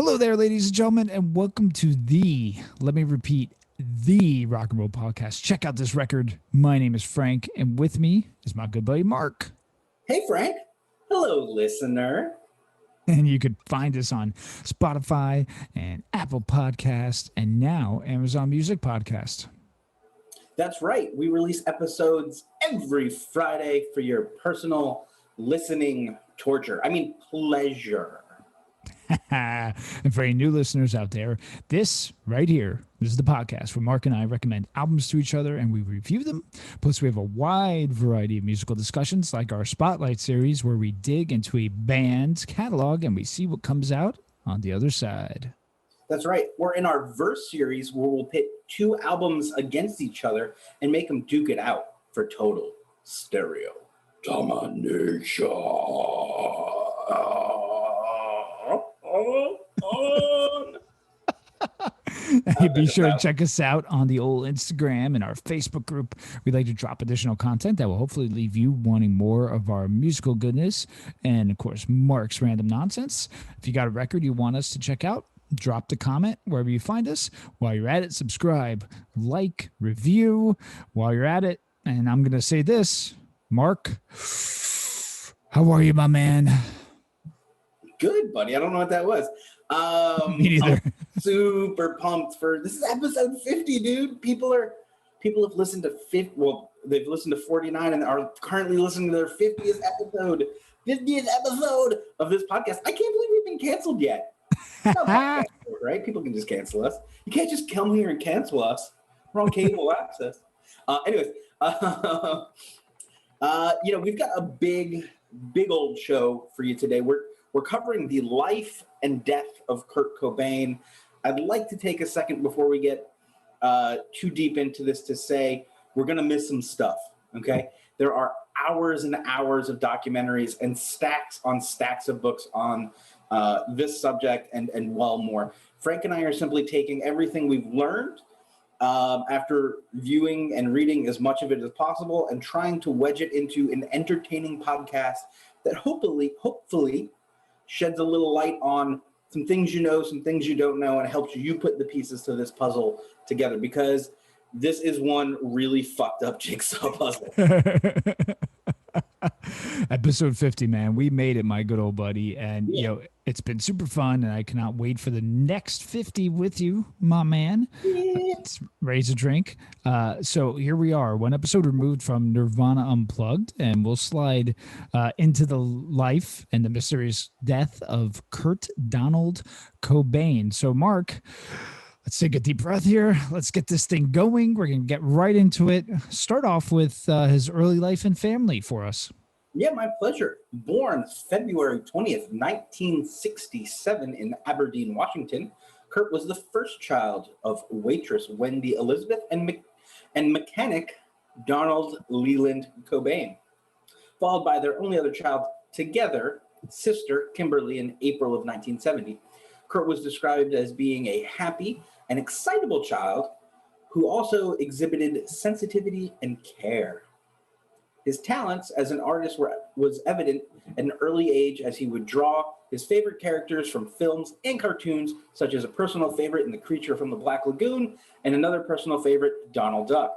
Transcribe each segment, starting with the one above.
Hello there, ladies and gentlemen, and welcome to let me repeat, the rock and roll podcast. Check out this record. My name is Frank, and with me is my good buddy, Mark. Hey, Frank. Hello, listener. And you could find us on Spotify and Apple Podcast, and now Amazon Music Podcast. That's right. We release episodes every Friday for your personal listening pleasure. And for any new listeners out there, this is the podcast where Mark and I recommend albums to each other and we review them. Plus, we have a wide variety of musical discussions like our Spotlight series where we dig into a band's catalog and we see what comes out on the other side. That's right. We're in our Verse series where we'll pit two albums against each other and make them duke it out for total stereo domination. Hey, be sure to check us out on the old Instagram and our Facebook group. We like to drop additional content that will hopefully leave you wanting more of our musical goodness and, of course, Mark's random nonsense. If you got a record you want us to check out, drop the comment wherever you find us. While you're at it, subscribe, like, review while you're at it. And I'm going to say this, Mark, how are you, my man? Good, buddy. I don't know what that was. Me neither. I'm super pumped for this is episode 50, dude. People have listened to 50. Well, they've listened to 49 and are currently listening to their 50th episode. 50th episode of this podcast. I can't believe we've been canceled yet. Right? People can just cancel us. You can't just come here and cancel us. We're on cable access. Anyways, we've got a big old show for you today. We're covering the life and death of Kurt Cobain. I'd like to take a second before we get too deep into this to say we're going to miss some stuff, okay? There are hours and hours of documentaries and stacks on stacks of books on this subject and well more. Frank and I are simply taking everything we've learned after viewing and reading as much of it as possible and trying to wedge it into an entertaining podcast that hopefully sheds a little light on some things you know, some things you don't know, and helps you put the pieces to this puzzle together because this is one really fucked up jigsaw puzzle. Episode 50, man. We made it, my good old buddy. And, it's been super fun, and I cannot wait for the next 50 with you, my man. Let's raise a drink. So here we are, one episode removed from Nirvana Unplugged, and we'll slide into the life and the mysterious death of Kurt Donald Cobain. So, Mark, let's take a deep breath here. Let's get this thing going. We're going to get right into it. Start off with his early life and family for us. Yeah, my pleasure. Born February 20th, 1967 in Aberdeen, Washington, Kurt was the first child of waitress Wendy Elizabeth and mechanic Donald Leland Cobain, followed by their only other child together, sister Kimberly, in April of 1970. Kurt was described as being a happy and excitable child who also exhibited sensitivity and care. His talents as an artist was evident at an early age as he would draw his favorite characters from films and cartoons, such as a personal favorite in The Creature from the Black Lagoon and another personal favorite, Donald Duck.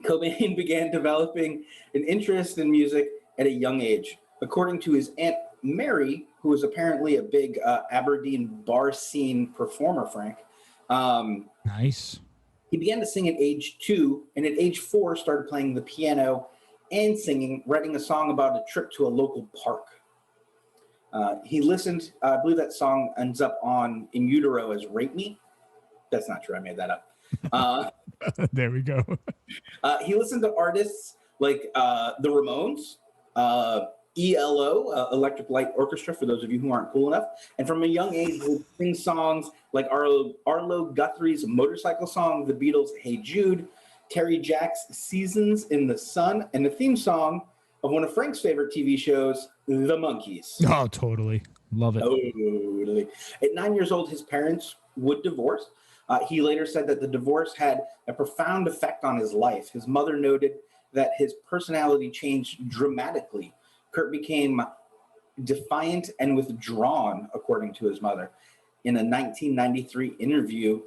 Cobain began developing an interest in music at a young age. According to his Aunt Mary, who was apparently a big Aberdeen bar scene performer, Frank. Nice. He began to sing at age 2, and at age 4 started playing the piano and singing, writing a song about a trip to a local park. He listened, I believe that song ends up on In Utero as Rape Me. That's not true, I made that up. There we go. He listened to artists like the Ramones, ELO, Electric Light Orchestra, for those of you who aren't cool enough. And from a young age, he would sing songs like Arlo Guthrie's motorcycle song, the Beatles' Hey Jude, Terry Jack's Seasons in the Sun, and the theme song of one of Frank's favorite TV shows, The Monkees. Oh, totally. Love it. Totally. At 9 years old, his parents would divorce. He later said that the divorce had a profound effect on his life. His mother noted that his personality changed dramatically. Kurt became defiant and withdrawn, according to his mother. in a 1993 interview,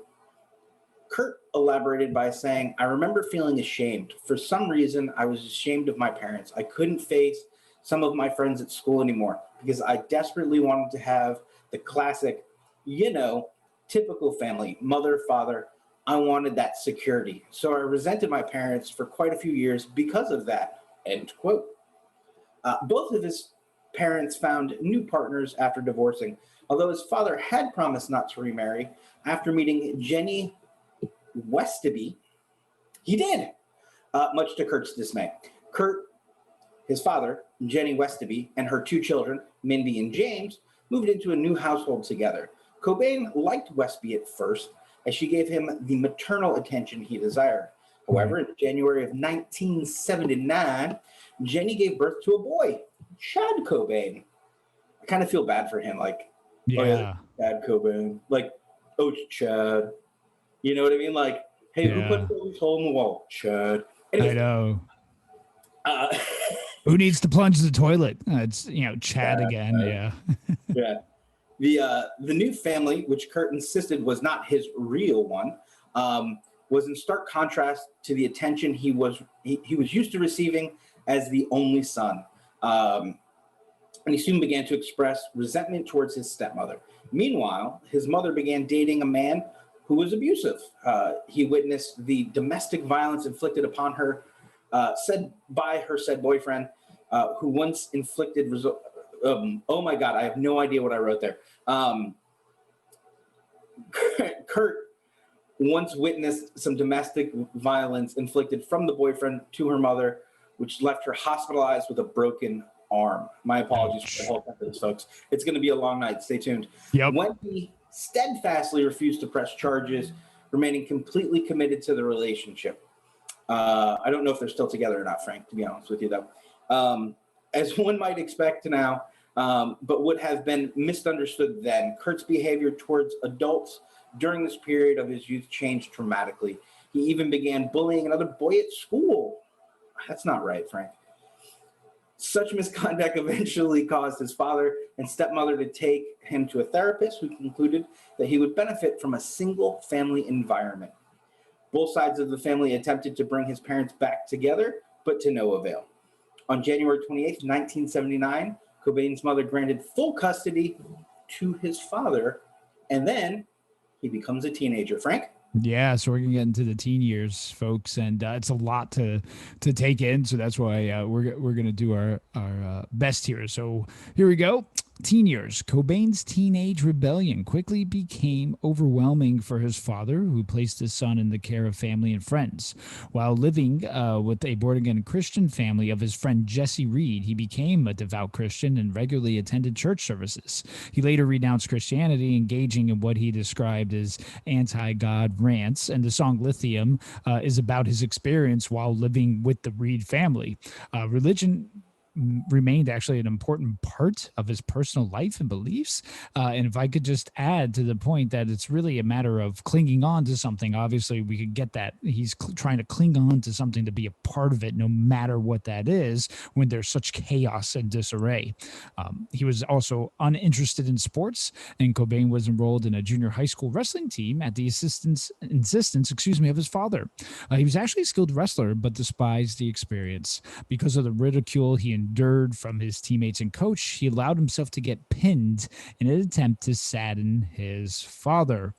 Kurt elaborated by saying, "I remember feeling ashamed. For some reason, I was ashamed of my parents. I couldn't face some of my friends at school anymore because I desperately wanted to have the classic, typical family, mother, father. I wanted that security. So I resented my parents for quite a few years because of that." End quote. Both of his parents found new partners after divorcing, although his father had promised not to remarry. After meeting Jenny Westaby, he did, much to Kurt's dismay. Kurt, his father, Jenny Westaby, and her two children, Mindy and James, moved into a new household together. Cobain liked Westaby at first, as she gave him the maternal attention he desired. However, in January of 1979, Jenny gave birth to a boy, Chad Cobain. I kind of feel bad for him, like, Yeah. Chad Cobain, like, oh, Chad. You know what I mean? Like, hey, who put this hole in the wall? Chad. I know. Uh, Who needs to plunge the toilet? It's Chad again. Right. Yeah. Yeah. The new family, which Kurt insisted was not his real one, was in stark contrast to the attention he was used to receiving as the only son. And he soon began to express resentment towards his stepmother. Meanwhile, his mother began dating a man who was abusive. He witnessed the domestic violence inflicted upon her, said by her said boyfriend, who once inflicted. Oh my God, I have no idea what I wrote there. Kurt once witnessed some domestic violence inflicted from the boyfriend to her mother, which left her hospitalized with a broken arm. My apologies for the whole sentence, folks. It's going to be a long night. Stay tuned. Yep. Wendy steadfastly refused to press charges, remaining completely committed to the relationship. I don't know if they're still together or not, Frank, to be honest with you, though. As one might expect now, but would have been misunderstood then, Kurt's behavior towards adults during this period of his youth changed dramatically. He even began bullying another boy at school. That's not right, Frank. Such misconduct eventually caused his father and stepmother to take him to a therapist who concluded that he would benefit from a single family environment. Both sides of the family attempted to bring his parents back together, but to no avail. On January 28th, 1979, Cobain's mother granted full custody to his father, and then he becomes a teenager. Frank? Yeah, so we're gonna get into the teen years, folks, and it's a lot to take in. So that's why we're gonna do our best here. So here we go. Teen years. Cobain's teenage rebellion quickly became overwhelming for his father, who placed his son in the care of family and friends. While living with a born-again Christian family of his friend Jesse Reed, he became a devout Christian and regularly attended church services. He later renounced Christianity, engaging in what he described as anti-God rants, and the song Lithium is about his experience while living with the Reed family. Religion remained actually an important part of his personal life and beliefs. And if I could just add to the point that it's really a matter of clinging on to something, obviously we could get that. He's trying to cling on to something to be a part of it, no matter what that is, when there's such chaos and disarray. He was also uninterested in sports, and Cobain was enrolled in a junior high school wrestling team at the insistence of his father. He was actually a skilled wrestler, but despised the experience. Because of the ridicule he endured from his teammates and coach, he allowed himself to get pinned in an attempt to sadden his father.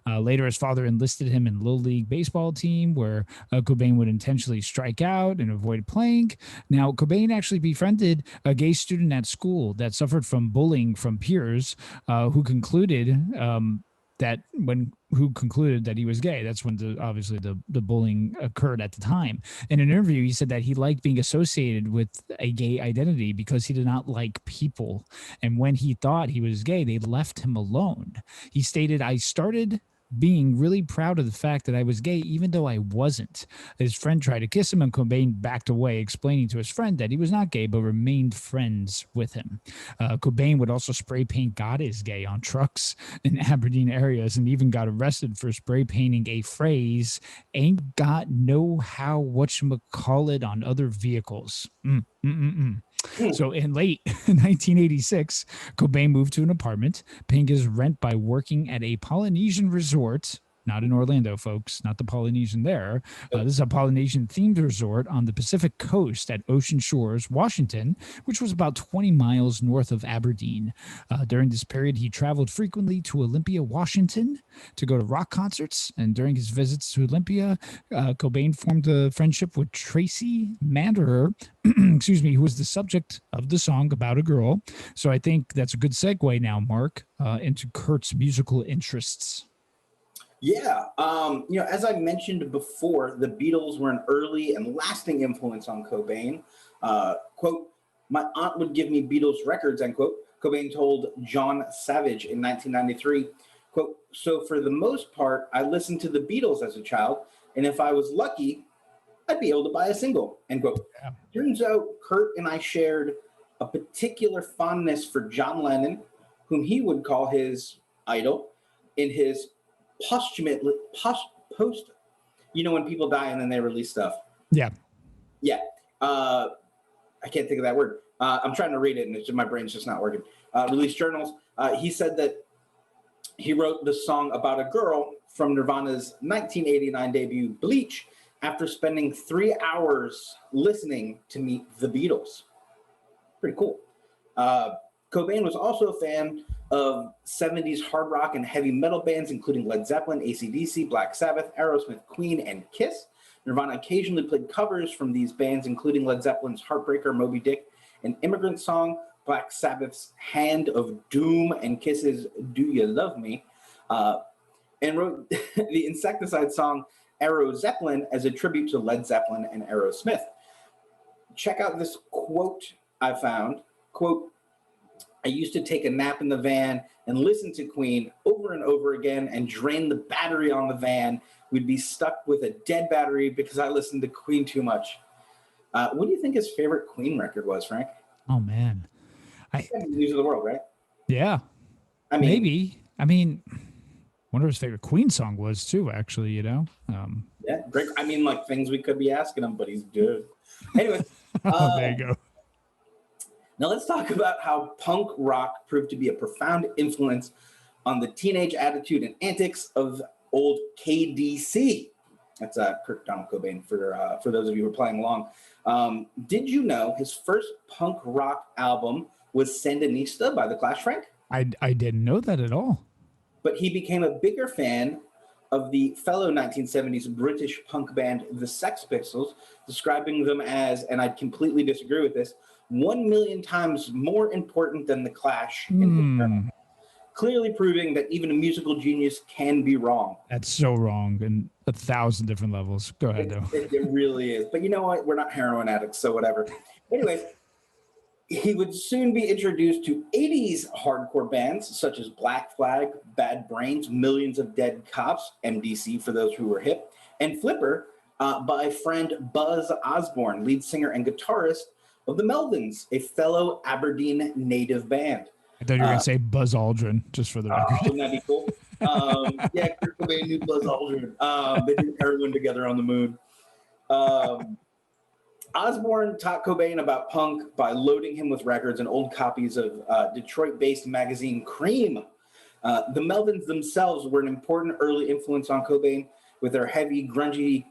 Later, his father enlisted him in Little League baseball team, where Cobain would intentionally strike out and avoid playing. Now, Cobain actually befriended a gay student at school that suffered from bullying from peers, who concluded that he was gay. That's when obviously the bullying occurred at the time. In an interview, he said that he liked being associated with a gay identity because he did not like people. And when he thought he was gay, they left him alone. He stated, "I started being really proud of the fact that I was gay, even though I wasn't." His friend tried to kiss him, and Cobain backed away, explaining to his friend that he was not gay, but remained friends with him. Cobain would also spray paint "God is gay" on trucks in Aberdeen areas, and even got arrested for spray painting a phrase, "ain't got no how whatchamacallit" on other vehicles. Hmm. So in late 1986, Cobain moved to an apartment, paying his rent by working at a Polynesian resort. Not in Orlando, folks, not the Polynesian there. This is a Polynesian themed resort on the Pacific coast at Ocean Shores, Washington, which was about 20 miles north of Aberdeen. During this period, he traveled frequently to Olympia, Washington to go to rock concerts. And during his visits to Olympia, Cobain formed a friendship with Tracy Manderer, excuse me, who was the subject of the song About a Girl. So I think that's a good segue now, Mark, into Kurt's musical interests. Yeah, as I mentioned before, the Beatles were an early and lasting influence on Cobain. Quote, my aunt would give me Beatles records, end quote. Cobain told John Savage in 1993, quote, so for the most part, I listened to the Beatles as a child, and if I was lucky, I'd be able to buy a single, end quote. Yeah. Turns out Kurt and I shared a particular fondness for John Lennon, whom he would call his idol, in his post, when people die and then they release stuff. Yeah. Yeah. I can't think of that word. I'm trying to read it and it's just, my brain's just not working. Release journals. He said that he wrote the song About a Girl from Nirvana's 1989 debut, Bleach, after spending 3 hours listening to meet the Beatles. Pretty cool. Cobain was also a fan of 70s hard rock and heavy metal bands, including Led Zeppelin, AC/DC, Black Sabbath, Aerosmith, Queen, and Kiss. Nirvana occasionally played covers from these bands, including Led Zeppelin's Heartbreaker, Moby Dick, an Immigrant Song, Black Sabbath's Hand of Doom, and Kiss's Do You Love Me, and wrote the Insecticide song Aero Zeppelin as a tribute to Led Zeppelin and Aerosmith. Check out this quote I found. Quote, I used to take a nap in the van and listen to Queen over and over again and drain the battery on the van. We'd be stuck with a dead battery because I listened to Queen too much. What do you think his favorite Queen record was, Frank? Oh, man. News of the World, right? Yeah. I mean, maybe. I mean, wonder what his favorite Queen song was too, actually, Yeah, great. I mean, like things we could be asking him, but he's good. Anyway. There you go. Now let's talk about how punk rock proved to be a profound influence on the teenage attitude and antics of old KDC. That's Kurt Donald Cobain for those of you who are playing along. Did you know his first punk rock album was Sandinista by The Clash, Frank? I didn't know that at all. But he became a bigger fan of the fellow 1970s British punk band The Sex Pistols, describing them as, and I completely disagree with this, 1 million times more important than The Clash in his journal. Clearly proving that even a musical genius can be wrong. That's so wrong in 1,000 different levels. Go ahead, though. It really is. But you know what? We're not heroin addicts, so whatever. Anyways, he would soon be introduced to 80s hardcore bands such as Black Flag, Bad Brains, Millions of Dead Cops, MDC for those who were hip, and Flipper by friend Buzz Osborne, lead singer and guitarist of the Melvins, a fellow Aberdeen native band. I thought you were going to say Buzz Aldrin, just for the record. Wouldn't that be cool? Yeah, Kurt Cobain knew Buzz Aldrin. They did heroin together on the moon. Osborne taught Cobain about punk by loading him with records and old copies of Detroit-based magazine Cream. The Melvins themselves were an important early influence on Cobain with their heavy, grungy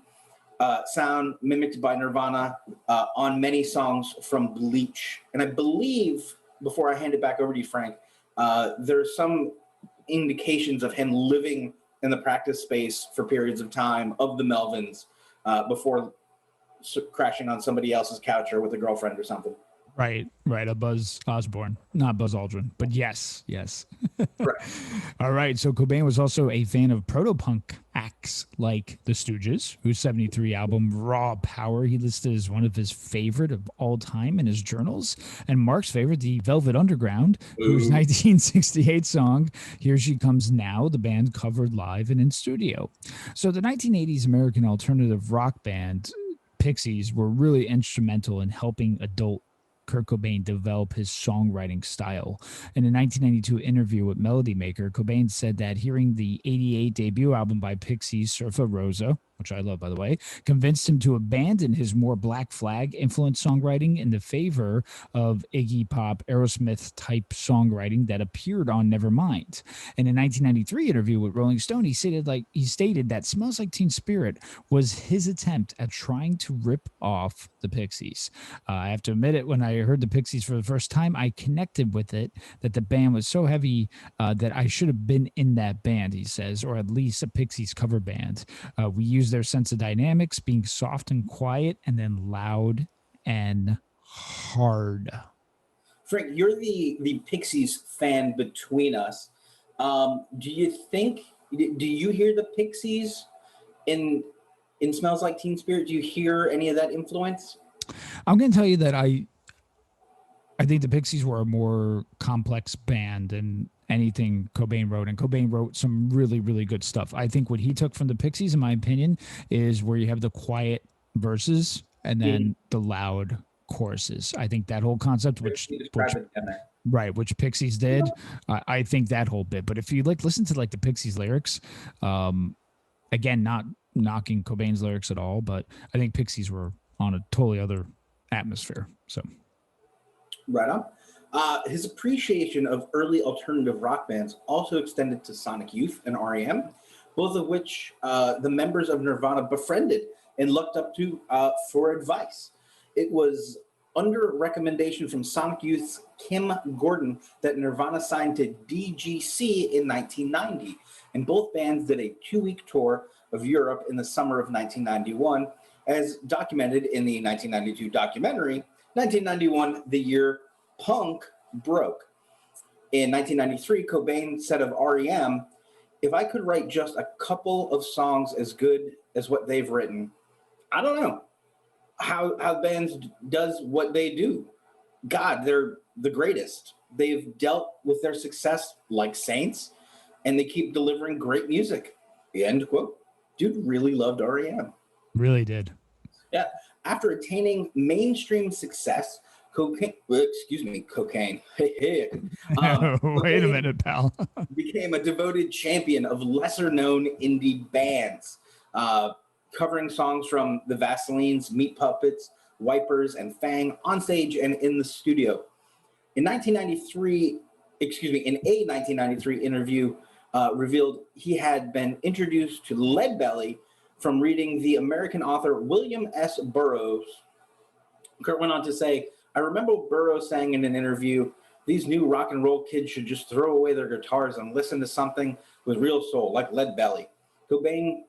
sound mimicked by Nirvana on many songs from Bleach. And I believe, before I hand it back over to you, Frank, there are some indications of him living in the practice space for periods of time of the Melvins before crashing on somebody else's couch or with a girlfriend or something. Right. A Buzz Osborne, not Buzz Aldrin, but yes. Right. All right. So Cobain was also a fan of proto-punk acts like the Stooges, whose 73 album Raw Power he listed as one of his favorite of all time in his journals, and Mark's favorite, the Velvet Underground, whose 1968 song Here She Comes Now, the band covered live and in studio. So the 1980s American alternative rock band Pixies were really instrumental in helping adult Kurt Cobain develop his songwriting style. In a 1992 interview with Melody Maker, Cobain said that hearing the 88 debut album by Pixies, Surfa Rosa, which I love, by the way, convinced him to abandon his more Black Flag influenced songwriting in the favor of Iggy Pop, Aerosmith type songwriting that appeared on Nevermind. In a 1993 interview with Rolling Stone, he stated that "Smells Like Teen Spirit" was his attempt at trying to rip off the Pixies. I have to admit it, when I heard the Pixies for the first time, I connected with it, that the band was so heavy that I should have been in that band, he says, or at least a Pixies cover band. We use their sense of dynamics, being soft and quiet, and then loud and hard. Frank, you're the Pixies fan between us. Do you hear the Pixies in Smells Like Teen Spirit? Do you hear any of that influence? I'm going to tell you that I think the Pixies were a more complex band than anything Cobain wrote, and Cobain wrote some really, really good stuff. I think what he took from the Pixies, in my opinion, is where you have the quiet verses and then the loud choruses. I think that whole concept, which Pixies did, I think that whole bit. But if you listen to the Pixies lyrics, again, not knocking Cobain's lyrics at all, but I think Pixies were on a totally other atmosphere. So. Right on. His appreciation of early alternative rock bands also extended to Sonic Youth and REM, both of which the members of Nirvana befriended and looked up to for advice. It was under recommendation from Sonic Youth's Kim Gordon that Nirvana signed to DGC in 1990, and both bands did a 2-week tour of Europe in the summer of 1991, as documented in the 1992 documentary 1991, the year punk broke. In 1993, Cobain said of REM, "If I could write just a couple of songs as good as what they've written, I don't know how bands does what they do. God, they're the greatest. They've dealt with their success like saints, and they keep delivering great music." End quote. Dude really loved REM. Really did. Yeah. After attaining mainstream success, cocaine. Wait a minute, pal. Became a devoted champion of lesser-known indie bands, covering songs from the Vaselines, Meat Puppets, Wipers, and Fang on stage and in the studio. In a 1993 interview, revealed he had been introduced to Leadbelly from reading the American author William S. Burroughs. Kurt went on to say, "I remember Burroughs saying in an interview, 'These new rock and roll kids should just throw away their guitars and listen to something with real soul, like Leadbelly.'" Cobain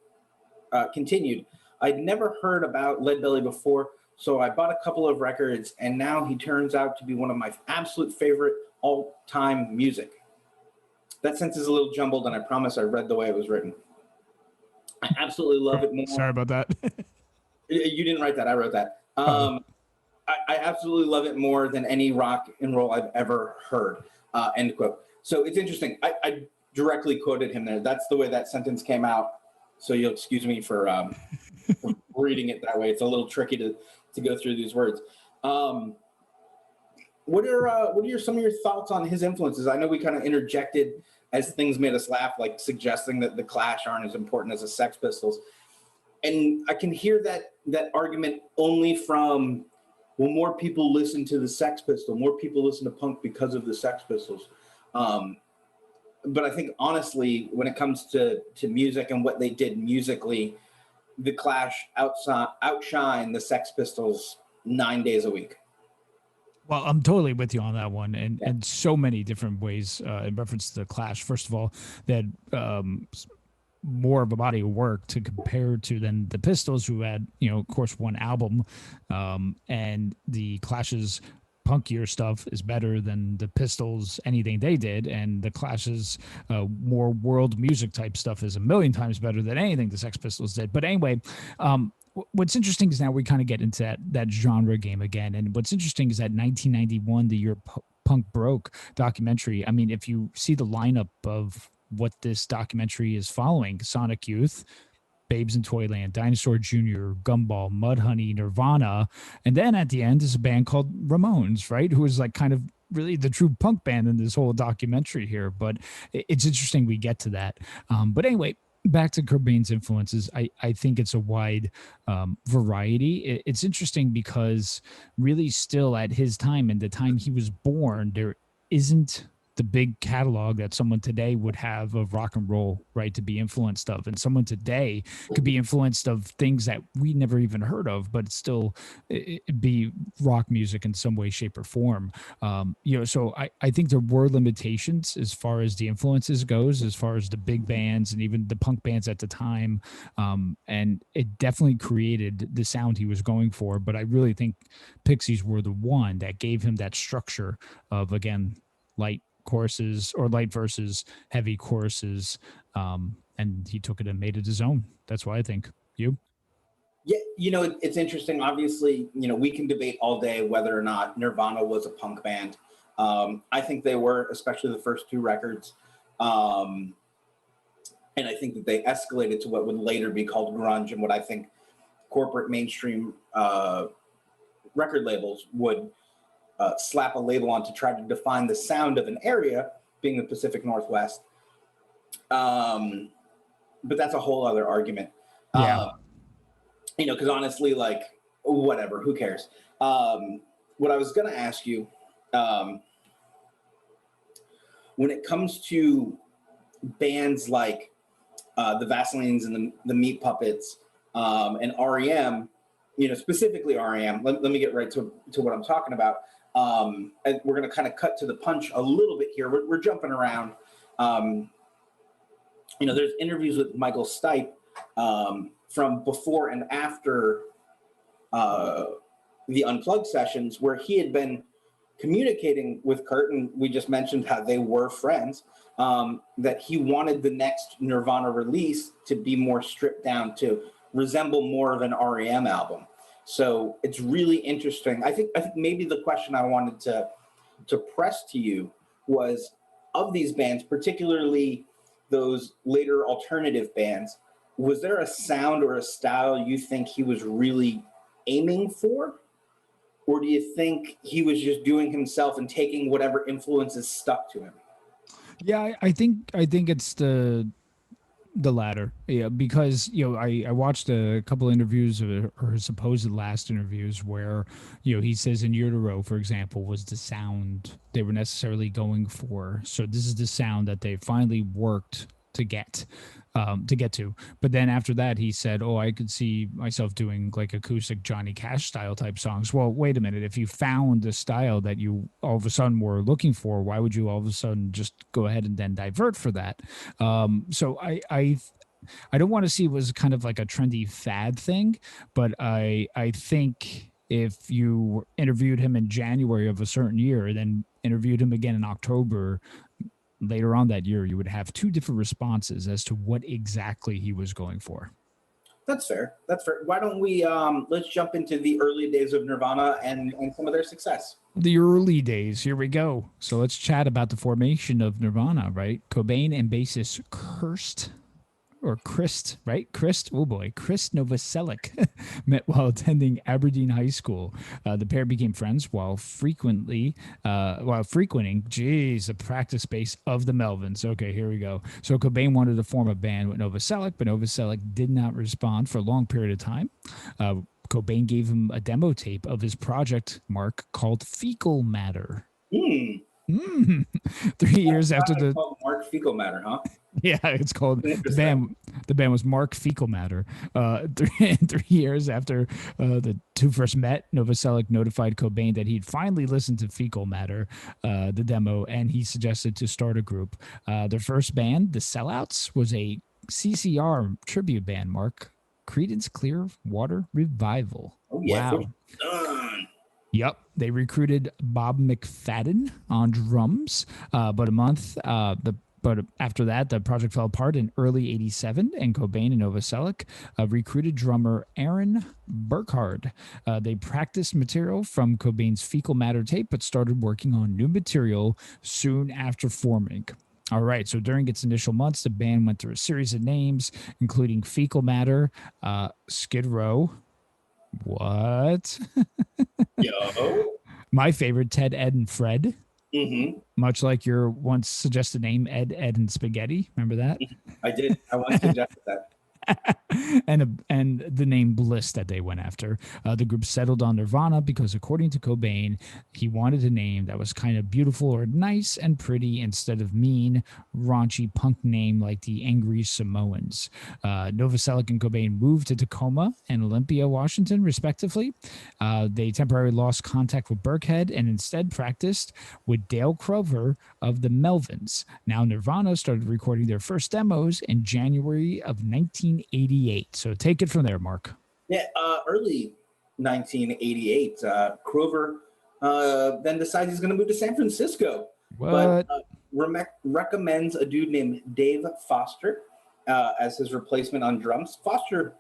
continued, "I'd never heard about Leadbelly before, so I bought a couple of records, and now he turns out to be one of my absolute favorite all-time music." That sentence is a little jumbled, and I promise I read the way it was written. I absolutely love it more. Sorry about that. You didn't write that. I wrote that. I absolutely love it more than any rock and roll I've ever heard. End quote. So it's interesting. I directly quoted him there. That's the way that sentence came out. So you'll excuse me for reading it that way. It's a little tricky to go through these words. What are some of your thoughts on his influences? I know we kind of interjected as things made us laugh, like suggesting that the Clash aren't as important as the Sex Pistols. And I can hear that argument only from, well, more people listen to the Sex Pistols, more people listen to punk because of the Sex Pistols. But I think honestly, when it comes to music and what they did musically, the Clash outshine the Sex Pistols 9 days a week. Well, I'm totally with you on that one, and so many different ways in reference to the Clash. First of all, that more of a body of work to compare to than the Pistols, who had, of course, one album, and the Clash's punkier stuff is better than the Pistols, anything they did, and the Clash's more world music type stuff is a million times better than anything the Sex Pistols did. But anyway, what's interesting is now we kind of get into that genre game again. And what's interesting is that 1991, the year punk broke documentary. I mean, if you see the lineup of what this documentary is following, Sonic Youth, Babes in Toyland, Dinosaur Jr., Gumball, Mudhoney, Nirvana, and then at the end is a band called Ramones, right? Who is kind of really the true punk band in this whole documentary here. But it's interesting we get to that. But anyway, back to Cobain's influences, I think it's a wide variety. It's interesting because really still at his time and the time he was born, there isn't the big catalog that someone today would have of rock and roll, right, to be influenced of. And someone today could be influenced of things that we never even heard of, but still be rock music in some way, shape, or form. So I think there were limitations as far as the influences goes, as far as the big bands and even the punk bands at the time. And it definitely created the sound he was going for. But I really think Pixies were the one that gave him that structure of, again, light choruses or light verses, heavy choruses. And he took it and made it his own. That's why I think. You? Yeah, it's interesting. Obviously, we can debate all day whether or not Nirvana was a punk band. I think they were, especially the first two records. And I think that they escalated to what would later be called grunge, and what I think corporate mainstream record labels would slap a label on to try to define the sound of an area, being the Pacific Northwest. But that's a whole other argument. Yeah. Because honestly, like, whatever, who cares? What I was going to ask you, when it comes to bands like the Vaselines and the Meat Puppets and REM, specifically REM, let me get right to what I'm talking about. And we're going to kind of cut to the punch a little bit here. We're jumping around. There's interviews with Michael Stipe from before and after the Unplugged sessions, where he had been communicating with Kurt, and we just mentioned how they were friends, that he wanted the next Nirvana release to be more stripped down, to resemble more of an REM album. So it's really interesting. I think maybe the question I wanted to press to you was, of these bands, particularly those later alternative bands, was there a sound or a style you think he was really aiming for? Or do you think he was just doing himself and taking whatever influences stuck to him? Yeah, I think it's the latter. Yeah, because I watched a couple interviews or his supposed last interviews where he says In Utero, for example, was the sound they were necessarily going for. So this is the sound that they finally worked to get to. But then after that, he said, "Oh, I could see myself doing like acoustic Johnny Cash style type songs." Well, wait a minute. If you found the style that you all of a sudden were looking for, why would you all of a sudden just go ahead and then divert for that? So I don't want to see it was kind of like a trendy fad thing, but I think if you interviewed him in January of a certain year, and then interviewed him again in October later on that year, you would have two different responses as to what exactly he was going for. That's fair. That's fair. Why don't we let's jump into the early days of Nirvana and some of their success. The early days, here we go. So let's chat about the formation of Nirvana, right? Cobain and bassist Krist, right? Krist Novoselic met while attending Aberdeen High School. The pair became friends while frequenting, the practice space of the Melvins. Okay, here we go. So Cobain wanted to form a band with Novoselic, but Novoselic did not respond for a long period of time. Cobain gave him a demo tape of his project, Mark, called Fecal Matter. 3 years after the Mark Fecal Matter, huh? Yeah, it's called the band. The band was Mark Fecal Matter. 3 years after the two first met, Novoselic notified Cobain that he'd finally listened to Fecal Matter, the demo, and he suggested to start a group. Their first band, the Sellouts, was a CCR tribute band. Mark, Creedence Clearwater Revival. Oh yeah, wow. Yep, they recruited Bob McFadden on drums, but after that, the project fell apart in early '87, and Cobain and Novoselic recruited drummer Aaron Burkhard. They practiced material from Cobain's Fecal Matter tape, but started working on new material soon after forming. All right, so during its initial months, the band went through a series of names, including Fecal Matter, Skid Row. What? Yo. My favorite, Ted, Ed, and Fred. Mm-hmm. much like your once suggested name, Ed and Spaghetti. Remember that? I did. I once suggested that. And the name Bliss that they went after. The group settled on Nirvana because, according to Cobain, he wanted a name that was kind of beautiful or nice and pretty instead of mean, raunchy punk name like the Angry Samoans. Novoselic and Cobain moved to Tacoma and Olympia, Washington, respectively. They temporarily lost contact with Burkhead and instead practiced with Dale Crover of the Melvins. Now Nirvana started recording their first demos in January of 1988. So take it from there, Mark. Yeah, early 1988, Crover then decides he's going to move to San Francisco, but What? recommends a dude named Dave Foster as his replacement on drums. Foster's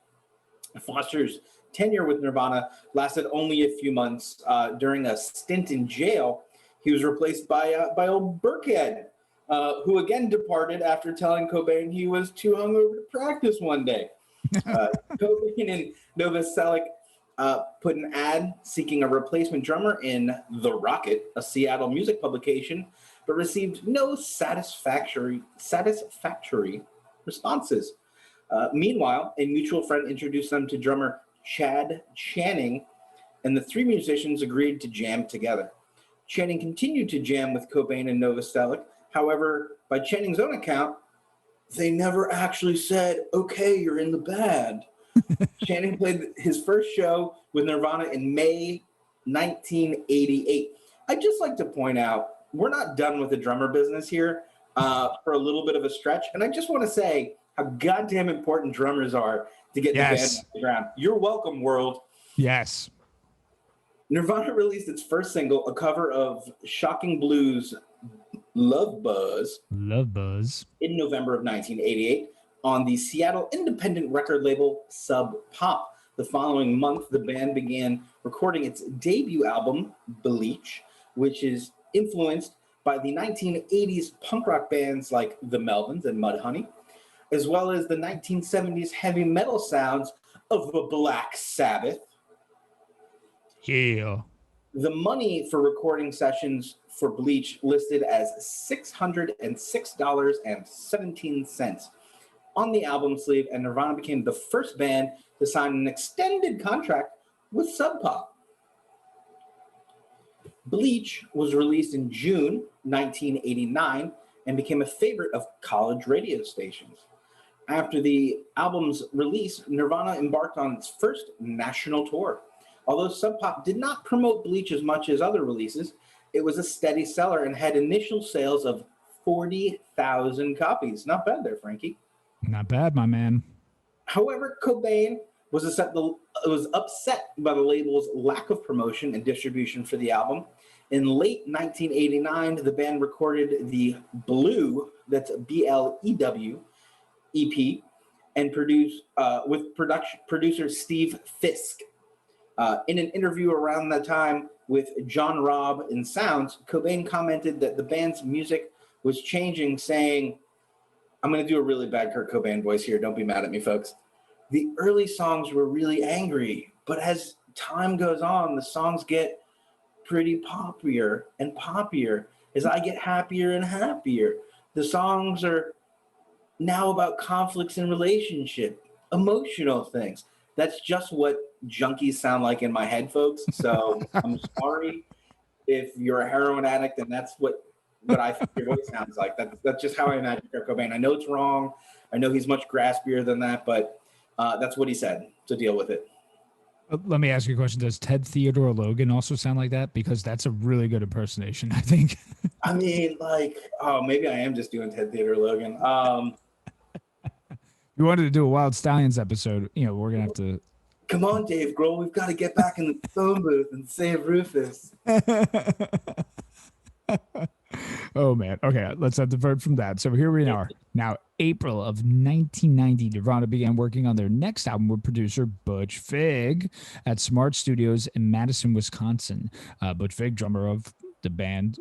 tenure with Nirvana lasted only a few months. During a stint in jail, he was replaced by old Burkhead, who again departed after telling Cobain he was too hungover to practice one day. Cobain and Novoselic put an ad seeking a replacement drummer in The Rocket, a Seattle music publication, but received no satisfactory responses. Meanwhile, a mutual friend introduced them to drummer Chad Channing, and the three musicians agreed to jam together. Channing continued to jam with Cobain and Novoselic. However, by Channing's own account, they never actually said, okay, you're in the band. Channing played his first show with Nirvana in May 1988. I'd just like to point out, we're not done with the drummer business here for a little bit of a stretch. And I just want to say how goddamn important drummers are to get the band off the ground. You're welcome, world. Yes. Nirvana released its first single, a cover of Shocking Blues' Love Buzz, in November of 1988 on the Seattle independent record label Sub Pop. The following month, the band began recording its debut album, Bleach, which is influenced by the 1980s punk rock bands like the Melvins and Mudhoney, as well as the 1970s heavy metal sounds of the Black Sabbath. Yeah. The money for recording sessions for Bleach listed as $606.17 on the album sleeve, and Nirvana became the first band to sign an extended contract with Sub Pop. Bleach was released in June 1989 and became a favorite of college radio stations. After the album's release, Nirvana embarked on its first national tour. Although Sub Pop did not promote Bleach as much as other releases, it was a steady seller and had initial sales of 40,000 copies. Not bad there, Frankie. Not bad, my man. However, Cobain was upset by the label's lack of promotion and distribution for the album. In late 1989, the band recorded the Blue, that's BLEW, EP, and produced with producer Steve Fisk. In an interview around that time with John Robb in Sounds, Cobain commented that the band's music was changing, saying, I'm going to do a really bad Kurt Cobain voice here. Don't be mad at me, folks. The early songs were really angry, but as time goes on, the songs get pretty poppier and poppier as I get happier and happier. The songs are now about conflicts in relationship, emotional things. That's just what junkies sound like in my head, folks. So I'm sorry if you're a heroin addict and that's what I think your voice sounds like. That's just how I imagine Kurt Cobain. I know it's wrong. I know he's much graspier than that, but that's what he said. So deal with it. Let me ask you a question. Does Ted Theodore Logan also sound like that? Because that's a really good impersonation, I think. I mean, maybe I am just doing Ted Theodore Logan. You wanted to do a Wild Stallions episode, we're going to have to. Come on, Dave Grohl. We've got to get back in the phone booth and save Rufus. Oh, man. Okay, let's not divert from that. So here we are. Now, April of 1990, Nirvana began working on their next album with producer Butch Vig at Smart Studios in Madison, Wisconsin. Butch Vig, drummer of the band,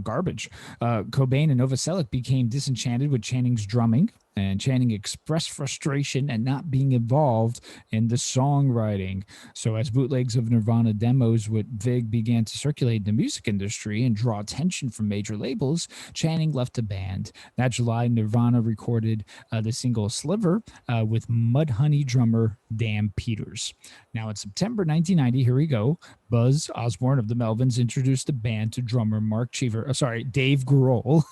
Garbage. Cobain and Novoselic became disenchanted with Channing's drumming and Channing expressed frustration at not being involved in the songwriting. So, as bootlegs of Nirvana demos with Vig began to circulate in the music industry and draw attention from major labels, Channing left the band. That July, Nirvana recorded the single Sliver with Mudhoney drummer Dan Peters. Now, in September 1990, here we go. Buzz Osborne of the Melvins introduced the band to drummer Dave Grohl,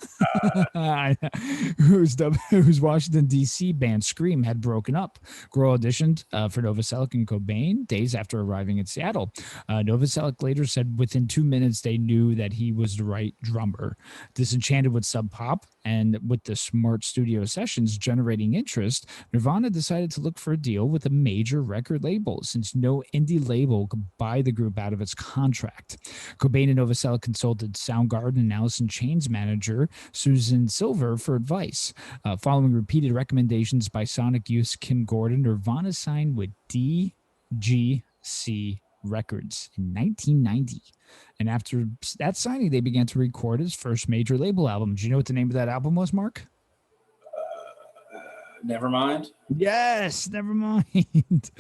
whose Washington, D.C. band Scream had broken up. Grohl auditioned for Novoselic and Cobain days after arriving in Seattle. Novoselic later said within 2 minutes they knew that he was the right drummer. Disenchanted with Sub Pop and with the Smart Studio sessions generating interest, Nirvana decided to look for a deal with a major record label, since no indie label could buy the group out of its contract. Cobain and Novoselic consulted Soundgarden and Alice in Chains manager Susan Silver for advice. Following repeated recommendations by Sonic Youth's Kim Gordon, Nirvana signed with DGC Records in 1990. And after that signing, they began to record his first major label album. Do you know what the name of that album was, Mark? Nevermind. Yes, Nevermind.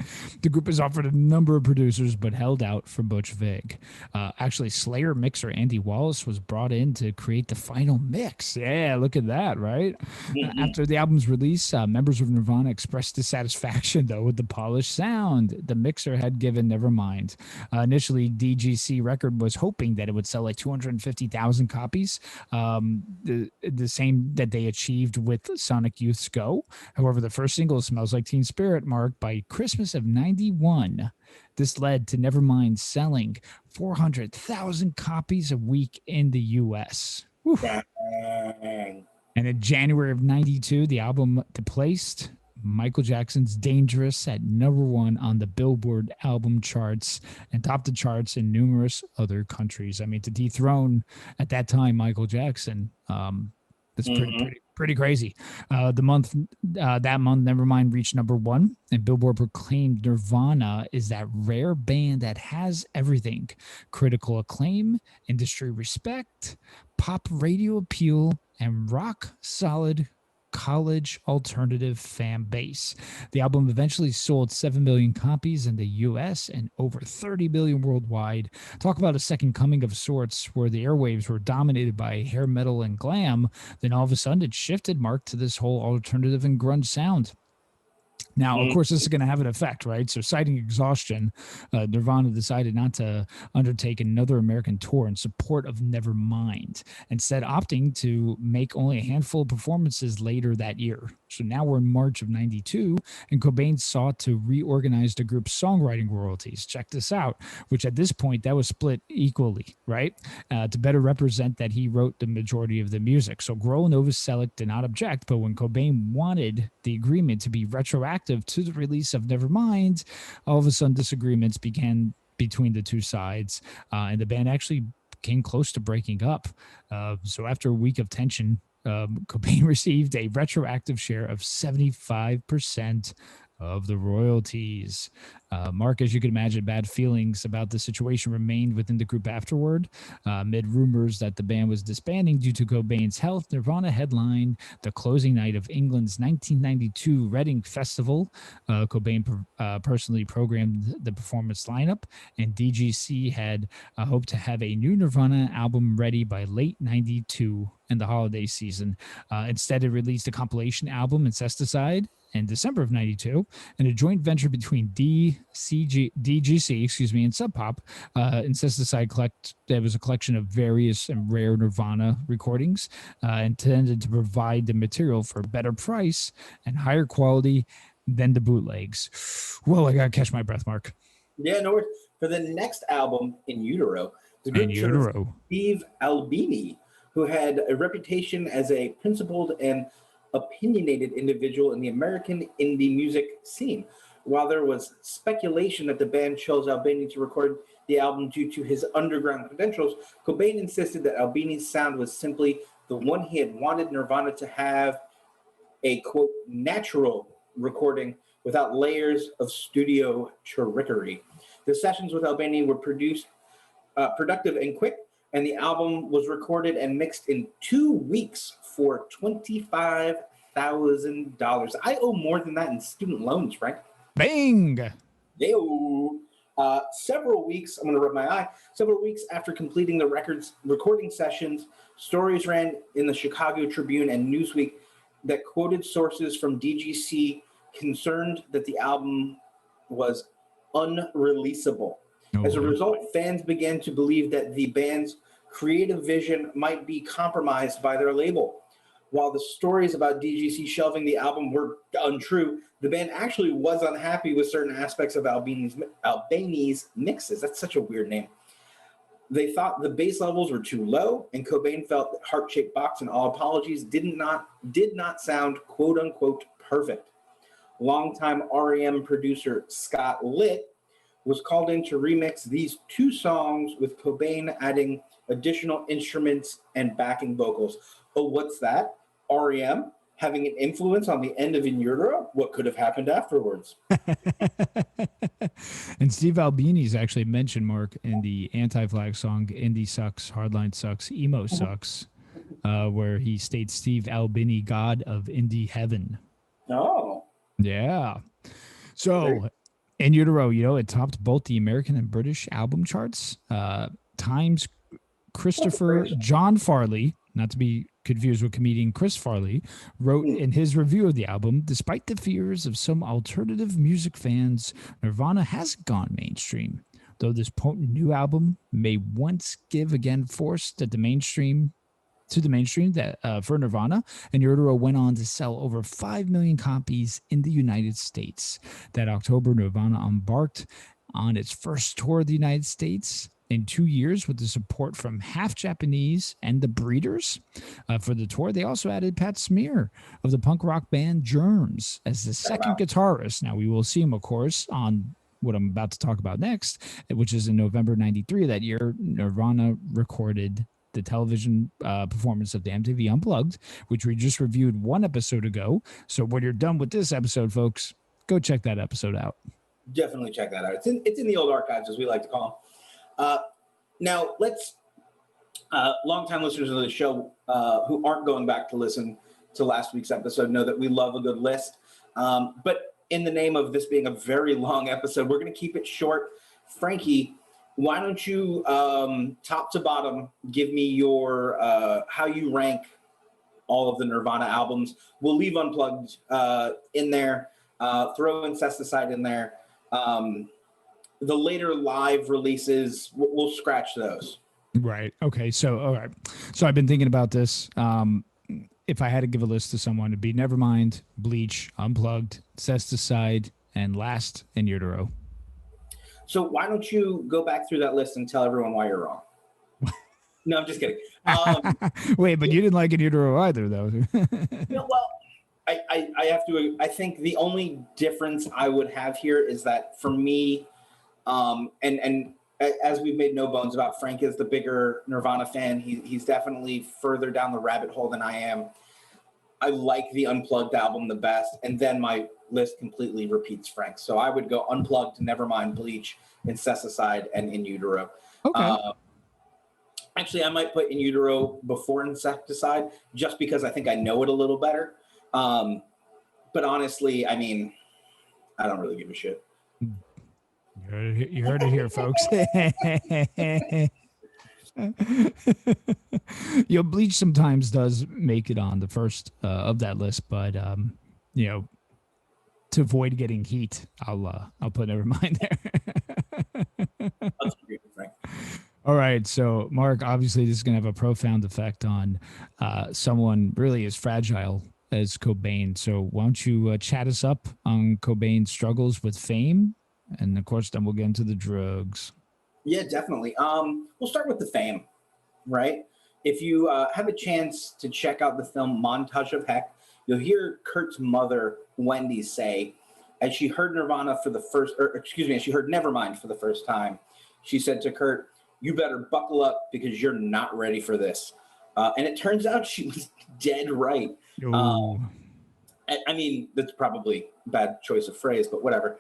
The group has offered a number of producers, but held out for Butch Vig. Actually, Slayer mixer Andy Wallace was brought in to create the final mix. Yeah, look at that, right? Mm-hmm. After the album's release, members of Nirvana expressed dissatisfaction, though, with the polished sound the mixer had given Nevermind. Initially, DGC Record was hoping that it would sell like 250,000 copies, the same that they achieved with Sonic Youth's Go. However, the first single, Smells Like Teen Spirit, marked by Christmas of 91. This led to Nevermind selling 400,000 copies a week in the U.S. Dang. And in January of 92, the album placed Michael Jackson's Dangerous at #1 on the Billboard album charts and topped the charts in numerous other countries. I mean, to dethrone at that time Michael Jackson, that's pretty crazy. That month, Nevermind reached #1, and Billboard proclaimed Nirvana is that rare band that has everything: critical acclaim, industry respect, pop radio appeal, and rock solid college alternative fan base. The album eventually sold 7 million copies in the US and over 30 million worldwide. Talk about a second coming of sorts, where the airwaves were dominated by hair metal and glam. Then all of a sudden it shifted, Mark, to this whole alternative and grunge sound. Now, of course, this is going to have an effect, right? So, citing exhaustion, Nirvana decided not to undertake another American tour in support of Nevermind, instead opting to make only a handful of performances later that year. So now we're in March of 92, and Cobain sought to reorganize the group's songwriting royalties. Check this out, which at this point, that was split equally, right? To better represent that he wrote the majority of the music. So Grohl and Novoselic did not object, but when Cobain wanted the agreement to be retroactive to the release of Nevermind, all of a sudden disagreements began between the two sides, and the band actually came close to breaking up. So after a week of tension, Cobain received a retroactive share of 75% of the royalties. Mark, as you can imagine, bad feelings about the situation remained within the group afterward. Amid rumors that the band was disbanding due to Cobain's health, Nirvana headlined the closing night of England's 1992 Reading Festival. Cobain personally programmed the performance lineup, and DGC had hoped to have a new Nirvana album ready by late 92 and the holiday season. Instead, it released a compilation album, Incesticide, in December of 92, and a joint venture between DGC, and Sub Pop. Incesticide there was a collection of various and rare Nirvana recordings intended to provide the material for a better price and higher quality than the bootlegs. Whoa, I gotta catch my breath, Mark. Yeah, no worries. For the next album, In Utero, the group chose Steve Albini, who had a reputation as a principled and opinionated individual in the American indie music scene. While there was speculation that the band chose Albini to record the album due to his underground credentials, Cobain insisted that Albini's sound was simply the one he had wanted Nirvana to have, a, quote, natural recording without layers of studio trickery. The sessions with Albini were productive and quick, and the album was recorded and mixed in 2 weeks for $25,000. $100,000. I owe more than that in student loans, Frank. Bang! Several weeks, I'm going to rub my eye, several weeks after completing the recording sessions, stories ran in the Chicago Tribune and Newsweek that quoted sources from DGC concerned that the album was unreleasable. As a result, fans began to believe that the band's creative vision might be compromised by their label. While the stories about DGC shelving the album were untrue, the band actually was unhappy with certain aspects of Albany's mixes. That's such a weird name. They thought the bass levels were too low, and Cobain felt that Heart-Shaped Box and All Apologies did not sound quote unquote perfect. Longtime REM producer Scott Litt was called in to remix these two songs, with Cobain adding additional instruments and backing vocals. Oh, what's that? REM having an influence on the end of In Utero? What could have happened afterwards? And Steve Albini's actually mentioned, Mark, in the Anti-Flag song Indie Sucks, Hardline Sucks, Emo Sucks, where he states Steve Albini, God of Indie Heaven. Oh. Yeah. So In Utero, it topped both the American and British album charts. Times Christopher John Farley, not to be confused with comedian Chris Farley, wrote in his review of the album, despite the fears of some alternative music fans, Nirvana hasn't gone mainstream. Though this potent new album may once give again force that the mainstream that for Nirvana, and Utero went on to sell over 5 million copies in the United States. That October, Nirvana embarked on its first tour of the United States in 2 years with the support from Half Japanese and the Breeders. For the tour, they also added Pat Smear of the punk rock band Germs as the second guitarist. Now, we will see him, of course, on what I'm about to talk about next, which is in November 93 of that year. Nirvana recorded the television performance of the MTV Unplugged, which we just reviewed one episode ago. So when you're done with this episode, folks, go check that episode out. Definitely check that out. It's in the old archives, as we like to call them. Now, let's longtime listeners of the show who aren't going back to listen to last week's episode know that we love a good list. But in the name of this being a very long episode, we're going to keep it short. Frankie, why don't you, top to bottom, give me your how you rank all of the Nirvana albums? We'll leave Unplugged in there, throw Incesticide in there. The later live releases, we'll scratch those. Right. Okay. So, all right. So I've been thinking about this. If I had to give a list to someone, it'd be Nevermind, Bleach, Unplugged, Incesticide, and last, In Utero. So why don't you go back through that list and tell everyone why you're wrong? No, I'm just kidding. Wait, but you didn't like In Utero either, though. No, well, I have to. I think the only difference I would have here is that for me, and as we've made no bones about, Frank is the bigger Nirvana fan. He's definitely further down the rabbit hole than I am. I like the Unplugged album the best, and then my list completely repeats Frank. So I would go Unplugged, Nevermind, Bleach, Incesticide, and In Utero. Okay. Actually, I might put In Utero before Insecticide just because I think I know it a little better. But honestly, I mean, I don't really give a shit. You heard it here, folks. Bleach sometimes does make it on the first of that list, but to avoid getting heat, I'll put Nevermind there. That's great, Frank. All right, so Mark, obviously this is going to have a profound effect on someone really as fragile as Cobain. So why don't you chat us up on Cobain's struggles with fame? And of course, then we'll get into the drugs. Yeah, definitely. We'll start with the fame, right? If you have a chance to check out the film Montage of Heck, you'll hear Kurt's mother, Wendy, say, as she heard Nevermind for the first time, she said to Kurt, "You better buckle up because you're not ready for this." And it turns out she was dead right. I mean, that's probably a bad choice of phrase, but whatever.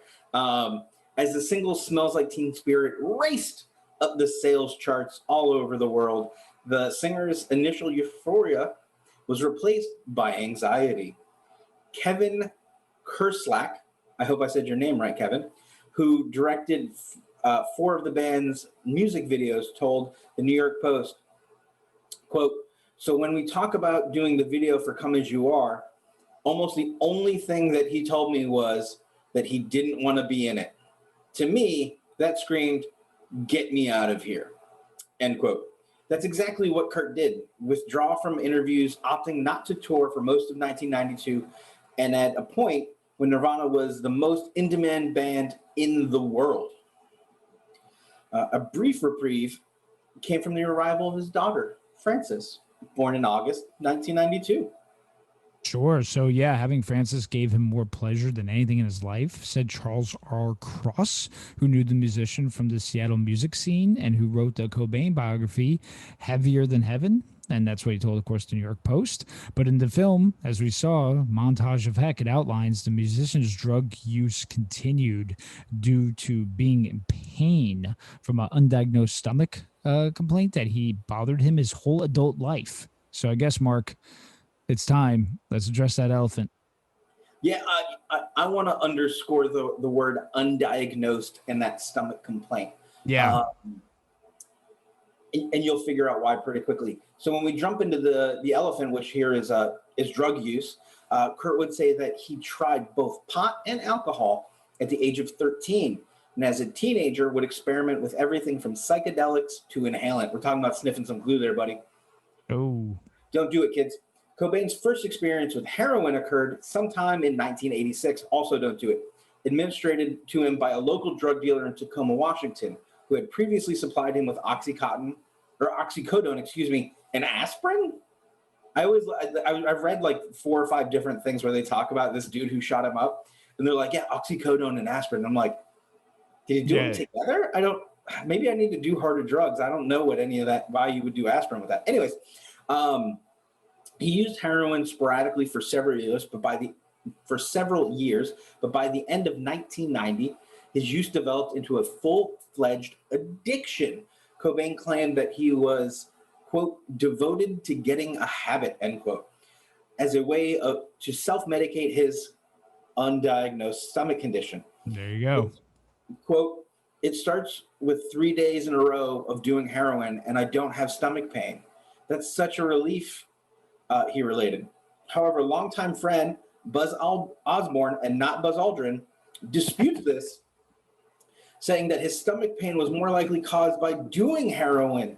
As the single Smells Like Teen Spirit raced up the sales charts all over the world, the singer's initial euphoria was replaced by anxiety. Kevin Kerslake, I hope I said your name right, Kevin, who directed 4 of the band's music videos, told the New York Post, quote, "So when we talk about doing the video for Come As You Are, almost the only thing that he told me was that he didn't want to be in it. To me, that screamed, 'Get me out of here,'" end quote. That's exactly what Kurt did: withdraw from interviews, opting not to tour for most of 1992, and at a point when Nirvana was the most in-demand band in the world. A brief reprieve came from the arrival of his daughter, Frances, born in August 1992. Sure. So, yeah, having Francis gave him more pleasure than anything in his life, said Charles R. Cross, who knew the musician from the Seattle music scene and who wrote the Cobain biography, Heavier Than Heaven. And that's what he told, of course, the New York Post. But in the film, as we saw, Montage of Heck, it outlines the musician's drug use continued due to being in pain from an undiagnosed stomach complaint that he bothered him his whole adult life. So I guess, Mark, it's time. Let's address that elephant. Yeah, I want to underscore the word undiagnosed and that stomach complaint. Yeah. And you'll figure out why pretty quickly. So when we jump into the elephant, which here is drug use, Kurt would say that he tried both pot and alcohol at the age of 13. And as a teenager would experiment with everything from psychedelics to inhalant. We're talking about sniffing some glue there, buddy. Oh. Don't do it, kids. Cobain's first experience with heroin occurred sometime in 1986. Also don't do it. Administered to him by a local drug dealer in Tacoma, Washington, who had previously supplied him with oxycodone, and aspirin. I've read like 4 or 5 different things where they talk about this dude who shot him up, and they're like, yeah, oxycodone and aspirin. And I'm like, did he do them together? Maybe I need to do harder drugs. I don't know what any of that, why you would do aspirin with that. Anyways, he used heroin sporadically for several years, but by the end of 1990, his use developed into a full-fledged addiction. Cobain claimed that he was, quote, devoted to getting a habit, end quote, as a way to self-medicate his undiagnosed stomach condition. There you go. Quote, "It starts with 3 days in a row of doing heroin, and I don't have stomach pain. That's such a relief," he related. However, longtime friend Buzz Osborne, and not Buzz Aldrin, disputes this, saying that his stomach pain was more likely caused by doing heroin,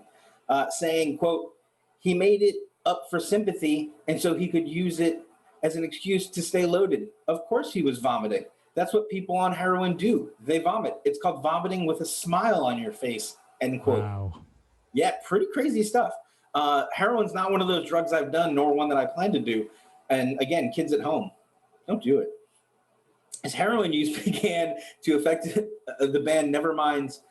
saying, quote, "He made it up for sympathy, and so he could use it as an excuse to stay loaded. Of course he was vomiting. That's what people on heroin do. They vomit. It's called vomiting with a smile on your face," end quote. Wow. Yeah, pretty crazy stuff. Heroin's not one of those drugs I've done, nor one that I plan to do. And again, kids at home, don't do it. As heroin use began to affect the band Nevermind's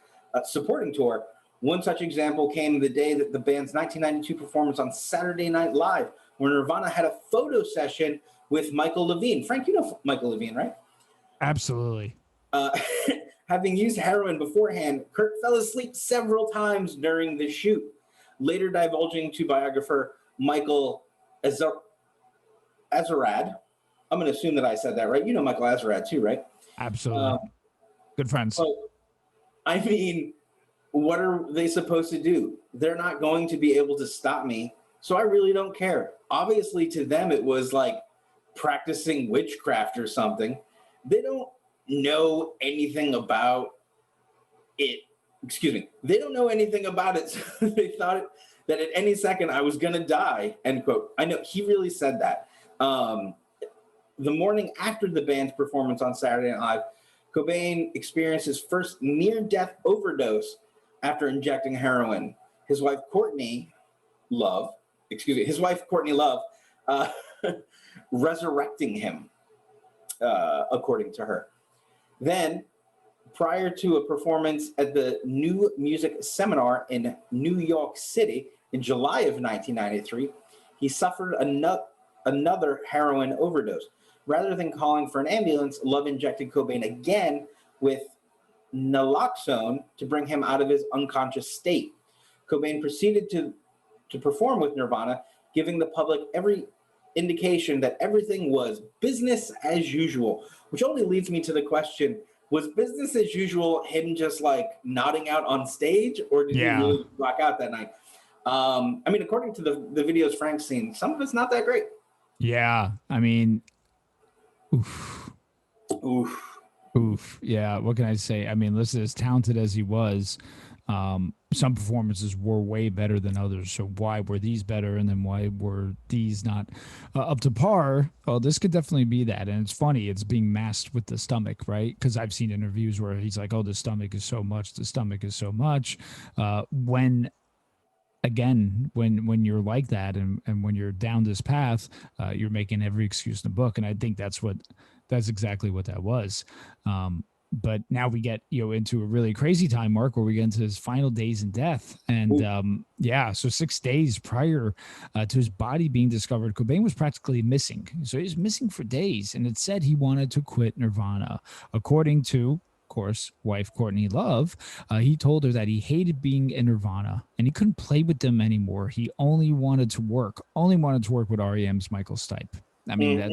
supporting tour, one such example came the day that the band's 1992 performance on Saturday Night Live, where Nirvana had a photo session with Michael Levine. Frank, you know Michael Levine, right? Absolutely. Having used heroin beforehand, Kurt fell asleep several times during the shoot, later divulging to biographer Michael Azerrad. I'm going to assume that I said that right. You know Michael Azerrad too, right? Absolutely. Good friends. So, I mean, what are they supposed to do? They're not going to be able to stop me, so I really don't care. Obviously, to them, it was like practicing witchcraft or something. They don't know anything about it. Excuse me. They don't know anything about it. So they thought that at any second I was going to die, end quote. I know he really said that. The morning after the band's performance on Saturday Night Live, Cobain experienced his first near-death overdose after injecting heroin. His wife, Courtney Love, resurrecting him, according to her. Then, prior to a performance at the New Music Seminar in New York City in July of 1993, he suffered another heroin overdose. Rather than calling for an ambulance, Love injected Cobain again with naloxone to bring him out of his unconscious state. Cobain proceeded to perform with Nirvana, giving the public every indication that everything was business as usual, which only leads me to the question, was business as usual him just like nodding out on stage, or did he Yeah. really black out that night? I mean, according to the videos Frank's seen, some of it's not that great. Yeah. I mean, oof. Oof. Oof. Yeah. What can I say? I mean, listen, as talented as he was, some performances were way better than others. So why were these better, and then why were these not up to par? Well, this could definitely be that. And it's funny, it's being masked with the stomach, right? Because I've seen interviews where he's like, "Oh, the stomach is so much. The stomach is so much." When again, when you're like that, and when you're down this path, you're making every excuse in the book. And I think that's exactly what that was. But now we get into a really crazy time, Mark, where we get into his final days in death. And yeah, so 6 days prior to his body being discovered, Cobain was practically missing. So he was missing for days, and it said he wanted to quit Nirvana. According to, of course, wife Courtney Love, he told her that he hated being in Nirvana and he couldn't play with them anymore. He only wanted to work with REM's Michael Stipe. I mean, that,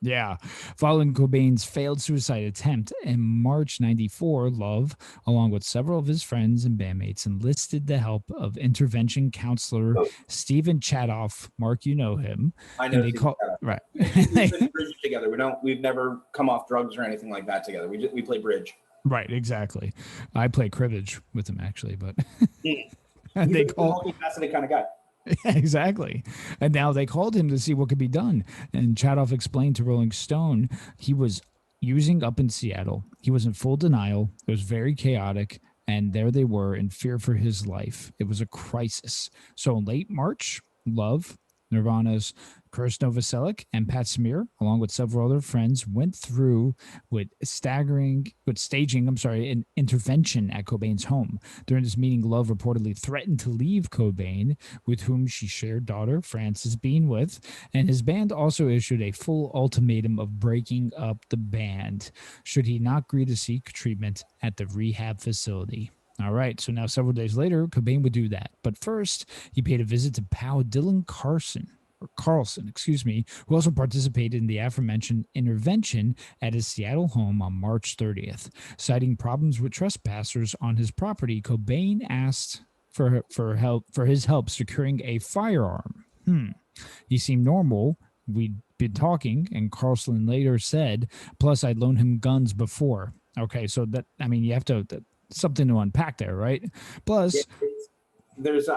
yeah. Following Cobain's failed suicide attempt in March 94, Love, along with several of his friends and bandmates, enlisted the help of intervention counselor Stephen Chadoff. Mark, you know him. I know. And they call right. We've been bridge together. We've never come off drugs or anything like that together. We play bridge. Right, exactly. I play cribbage with him actually, but He's they a call multifaceted kind of guy. exactly. And now they called him to see what could be done. And Chadoff explained to Rolling Stone he was using up in Seattle. He was in full denial. It was very chaotic. And there they were in fear for his life. It was a crisis. So in late March, Love, Nirvana's Kurt Novoselic, and Pat Smear, along with several other friends, went through with staging an intervention at Cobain's home. During this meeting, Love reportedly threatened to leave Cobain, with whom she shared daughter Frances Bean with, and his band also issued a full ultimatum of breaking up the band should he not agree to seek treatment at the rehab facility. All right, so now several days later, Cobain would do that. But first, he paid a visit to pal Dylan Carlson, who also participated in the aforementioned intervention at his Seattle home on March 30th. Citing problems with trespassers on his property, Cobain asked for his help securing a firearm. He seemed normal. We'd been talking, and Carlson later said, plus I'd loaned him guns before. Okay, so that, I mean, you have to... something to unpack there, right? Plus, there's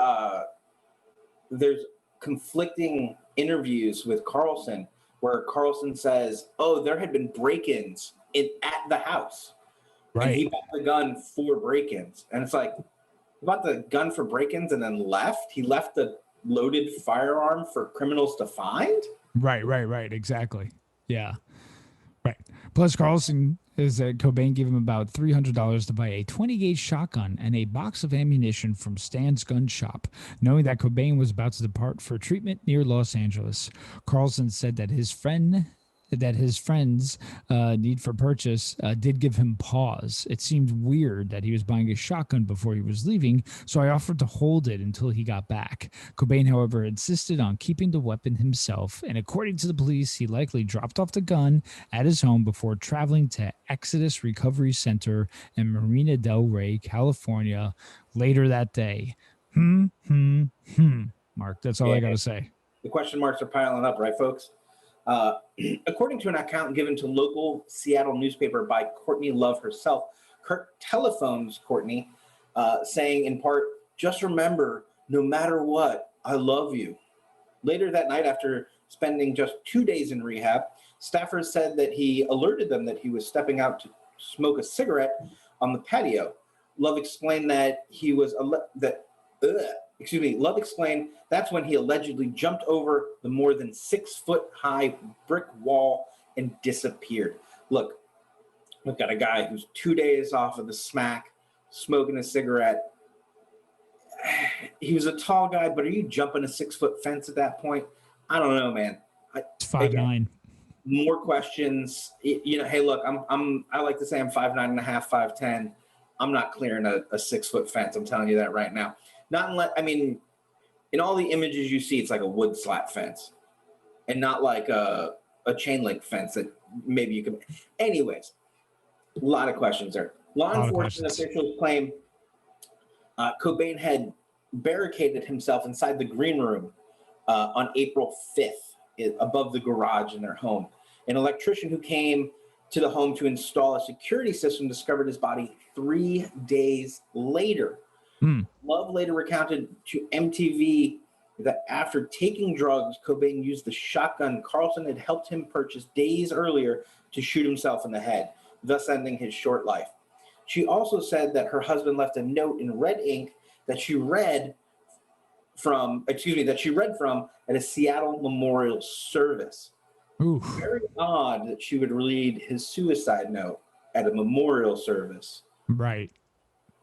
conflicting interviews with Carlson where Carlson says, "Oh, there had been break-ins at the house, right? And he bought the gun for break-ins." And it's like, he bought the gun for break-ins and then left. He left the loaded firearm for criminals to find. Right. Exactly. Yeah. Right. Plus, Carlson is that Cobain gave him about $300 to buy a 20-gauge shotgun and a box of ammunition from Stan's gun shop, knowing that Cobain was about to depart for treatment near Los Angeles. Carlson said that his friend's need for purchase did give him pause. It seemed weird that he was buying a shotgun before he was leaving, so I offered to hold it until he got back. Cobain, however, insisted on keeping the weapon himself, and according to the police, he likely dropped off the gun at his home before traveling to Exodus Recovery Center in Marina del Rey, California, later that day. Mark, that's all I got to say. The question marks are piling up, right, folks? According to an account given to local Seattle newspaper by Courtney Love herself, Kurt telephones Courtney, saying in part, "Just remember, no matter what, I love you." Later that night, after spending just 2 days in rehab, staffers said that he alerted them that he was stepping out to smoke a cigarette on the patio. Love explained Love explained that's when he allegedly jumped over the more than 6-foot-high brick wall and disappeared. Look, we've got a guy who's 2 days off of the smack, smoking a cigarette. He was a tall guy, but are you jumping a 6-foot fence at that point? I don't know, man. It's 5'9". More questions. Hey, look, I like to say I'm 5'9.5", 5'10". I'm not clearing a 6-foot fence. I'm telling you that right now. Not unless, in all the images you see, it's like a wood slat fence. and not like a chain link fence that maybe you could. Anyways, a lot of questions there. Law A lot of enforcement questions. officials claim Cobain had barricaded himself inside the green room on April 5th above the garage in their home. An electrician who came to the home to install a security system discovered his body 3 days later. Love later recounted to MTV that after taking drugs, Cobain used the shotgun Carlson had helped him purchase days earlier to shoot himself in the head, thus ending his short life. She also said that her husband left a note in red ink that she read from at a Seattle memorial service. Ooh. Very odd that she would read his suicide note at a memorial service. Right.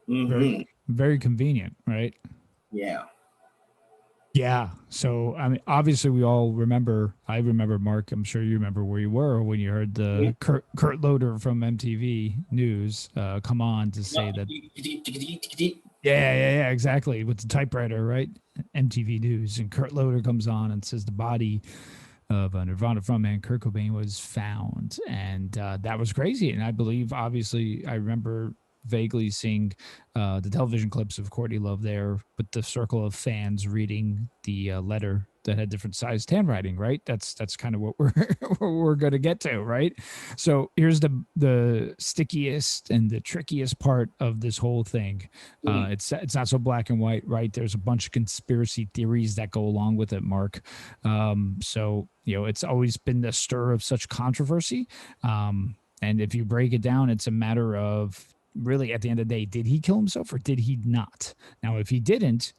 Mm-hmm. Very, very convenient, right? Yeah. Yeah. So, I mean, obviously, we all remember. I remember, Mark. I'm sure you remember where you were when you heard the Kurt Loder from MTV News come on to say that. Yeah, exactly. With the typewriter, right? MTV News, and Kurt Loder comes on and says the body of Nirvana frontman Kurt Cobain was found, and that was crazy. And I believe, obviously, I remember vaguely seeing the television clips of Courtney Love there with the circle of fans reading the letter that had different sized handwriting. Right, that's kind of what we're going to get to. Right, so here's the stickiest and the trickiest part of this whole thing. It's not so black and white, right? There's a bunch of conspiracy theories that go along with it, Mark. So it's always been the stir of such controversy. And if you break it down, it's a matter of really, at the end of the day, did he kill himself or did he not? Now, if he didn't,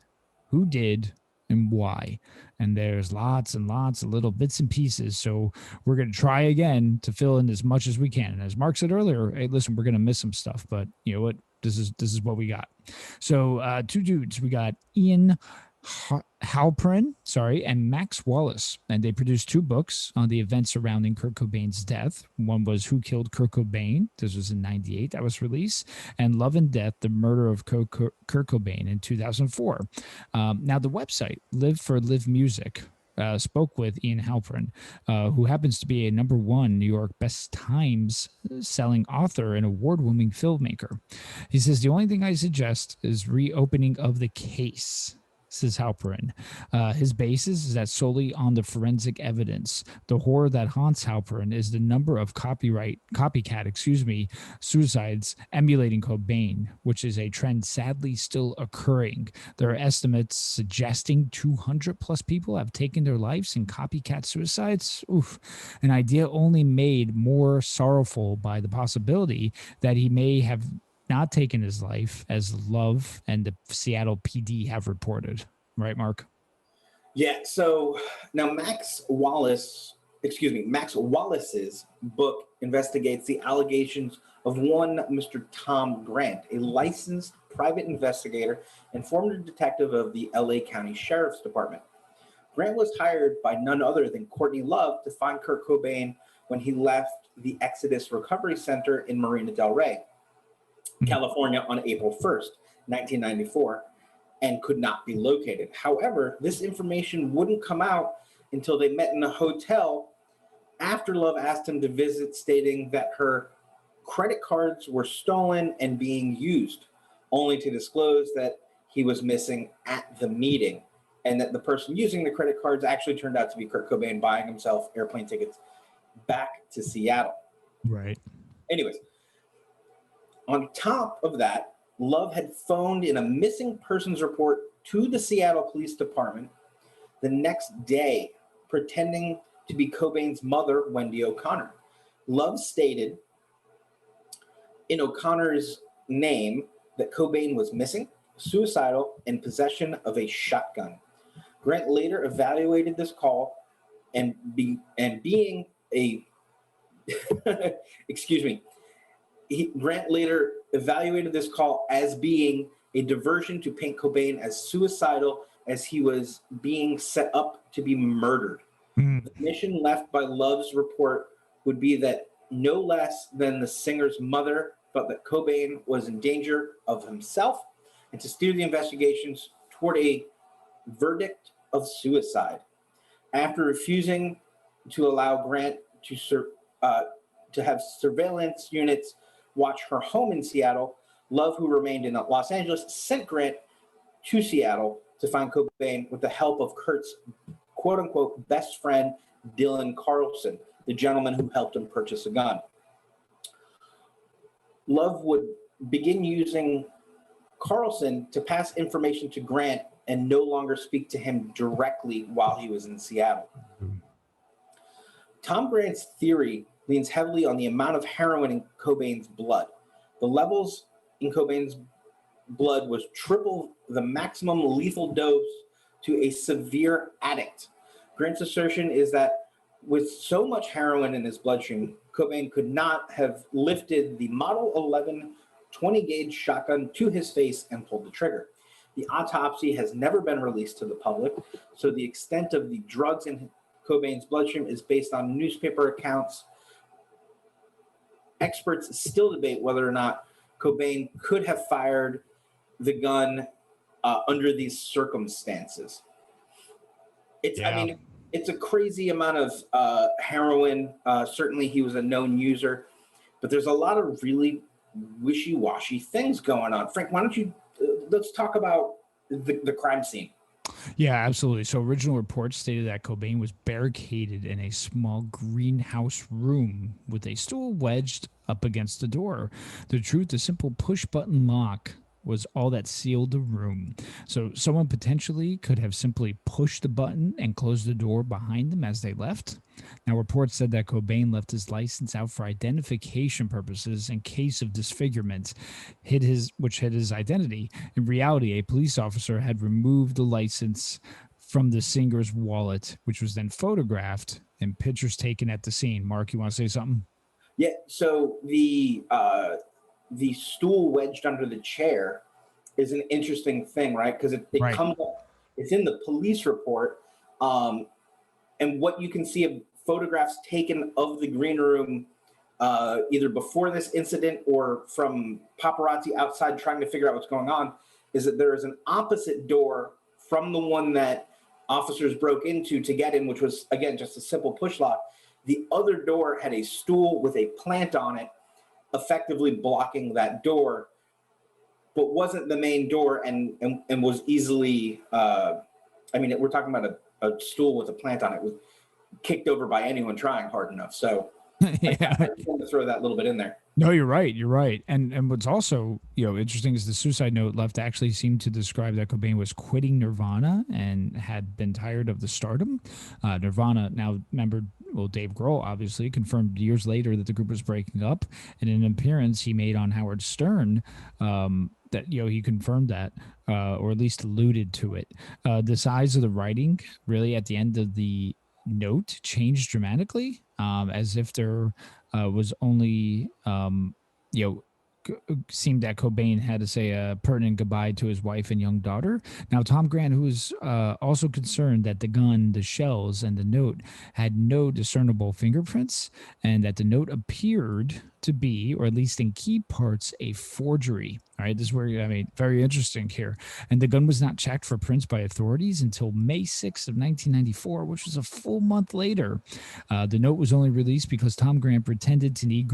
who did and why? And there's lots and lots of little bits and pieces. So we're going to try again to fill in as much as we can. And as Mark said earlier, hey, listen, we're going to miss some stuff, but you know what? This is what we got. So two dudes, we got Ian Halperin, and Max Wallace, and they produced 2 books on the events surrounding Kurt Cobain's death. One was Who Killed Kurt Cobain? This was in '98. That was released, and Love and Death: The Murder of Kurt Cobain in 2004. Now the website Live for Live Music spoke with Ian Halperin, who happens to be a #1 New York Best Times selling author and award-winning filmmaker. He says the only thing I suggest is reopening of the case, says Halperin. His basis is that solely on the forensic evidence. The horror that haunts Halperin is the number of copycat suicides emulating Cobain, which is a trend sadly still occurring. There are estimates suggesting 200 plus people have taken their lives in copycat suicides. Oof. An idea only made more sorrowful by the possibility that he may have not taken his life, as Love and the Seattle PD have reported. Right, Mark? Yeah. So now Max Wallace's book investigates the allegations of one Mr. Tom Grant, a licensed private investigator and former detective of the LA County Sheriff's Department. Grant was hired by none other than Courtney Love to find Kurt Cobain when he left the Exodus Recovery Center in Marina del Rey, California on April 1st, 1994, and could not be located. However, this information wouldn't come out until they met in a hotel after Love asked him to visit, stating that her credit cards were stolen and being used, only to disclose that he was missing at the meeting, and that the person using the credit cards actually turned out to be Kurt Cobain buying himself airplane tickets back to Seattle. Right. Anyways, on top of that, Love had phoned in a missing persons report to the Seattle Police Department the next day, pretending to be Cobain's mother, Wendy O'Connor. Love stated in O'Connor's name that Cobain was missing, suicidal, in possession of a shotgun. Grant later evaluated this call and being a Grant later evaluated this call as being a diversion to paint Cobain as suicidal, as he was being set up to be murdered. The mission left by Love's report would be that no less than the singer's mother felt that Cobain was in danger of himself, and to steer the investigations toward a verdict of suicide. After refusing to allow Grant to have surveillance units watch her home in Seattle, Love, who remained in Los Angeles, sent Grant to Seattle to find Cobain with the help of Kurt's quote-unquote best friend, Dylan Carlson, the gentleman who helped him purchase a gun. Love would begin using Carlson to pass information to Grant and no longer speak to him directly while he was in Seattle. Tom Grant's theory leans heavily on the amount of heroin in Cobain's blood. The levels in Cobain's blood was triple the maximum lethal dose to a severe addict. Grant's assertion is that with so much heroin in his bloodstream, Cobain could not have lifted the Model 11 20-gauge shotgun to his face and pulled the trigger. The autopsy has never been released to the public, so the extent of the drugs in Cobain's bloodstream is based on newspaper accounts. Experts still debate whether or not Cobain could have fired the gun under these circumstances. I mean, it's a crazy amount of heroin. Certainly, he was a known user, but there's a lot of really wishy-washy things going on. Frank, why don't you let's talk about the crime scene. Yeah, absolutely. So original reports stated that Cobain was barricaded in a small greenhouse room with a stool wedged up against the door. The truth, a simple push-button lock was all that sealed the room. So someone potentially could have simply pushed the button and closed the door behind them as they left. Now, reports said that Cobain left his license out for identification purposes in case of disfigurement, which hid his identity. In reality, a police officer had removed the license from the singer's wallet, which was then photographed and pictures taken at the scene. Mark, you want to say something? Yeah, so the stool wedged under the chair is an interesting thing, right? Because it Right. comes up, it's in the police report. And what you can see of photographs taken of the green room, either before this incident or from paparazzi outside trying to figure out what's going on, is that there is an opposite door from the one that officers broke into to get in, which was, again, just a simple push lock. The other door had a stool with a plant on it, effectively blocking that door, but wasn't the main door and was easily, we're talking about a stool with a plant on it, was kicked over by anyone trying hard enough. So Yeah. I just wanted to throw that little bit in there. No, you're right. You're right. And what's also, interesting is the suicide note left actually seemed to describe that Cobain was quitting Nirvana and had been tired of the stardom. Nirvana, now member, Dave Grohl obviously confirmed years later that the group was breaking up. And in an appearance he made on Howard Stern, that, he confirmed that, or at least alluded to it. The size of the writing really at the end of the note changed dramatically, as if there was only, seemed that Cobain had to say a pertinent goodbye to his wife and young daughter. Now, Tom Grant, who was also concerned that the gun, the shells, and the note had no discernible fingerprints, and that the note appeared to be, or at least in key parts, a forgery. All right, this is where, very interesting here. And the gun was not checked for prints by authorities until May 6th of 1994, which was a full month later. The note was only released because Tom Grant pretended to need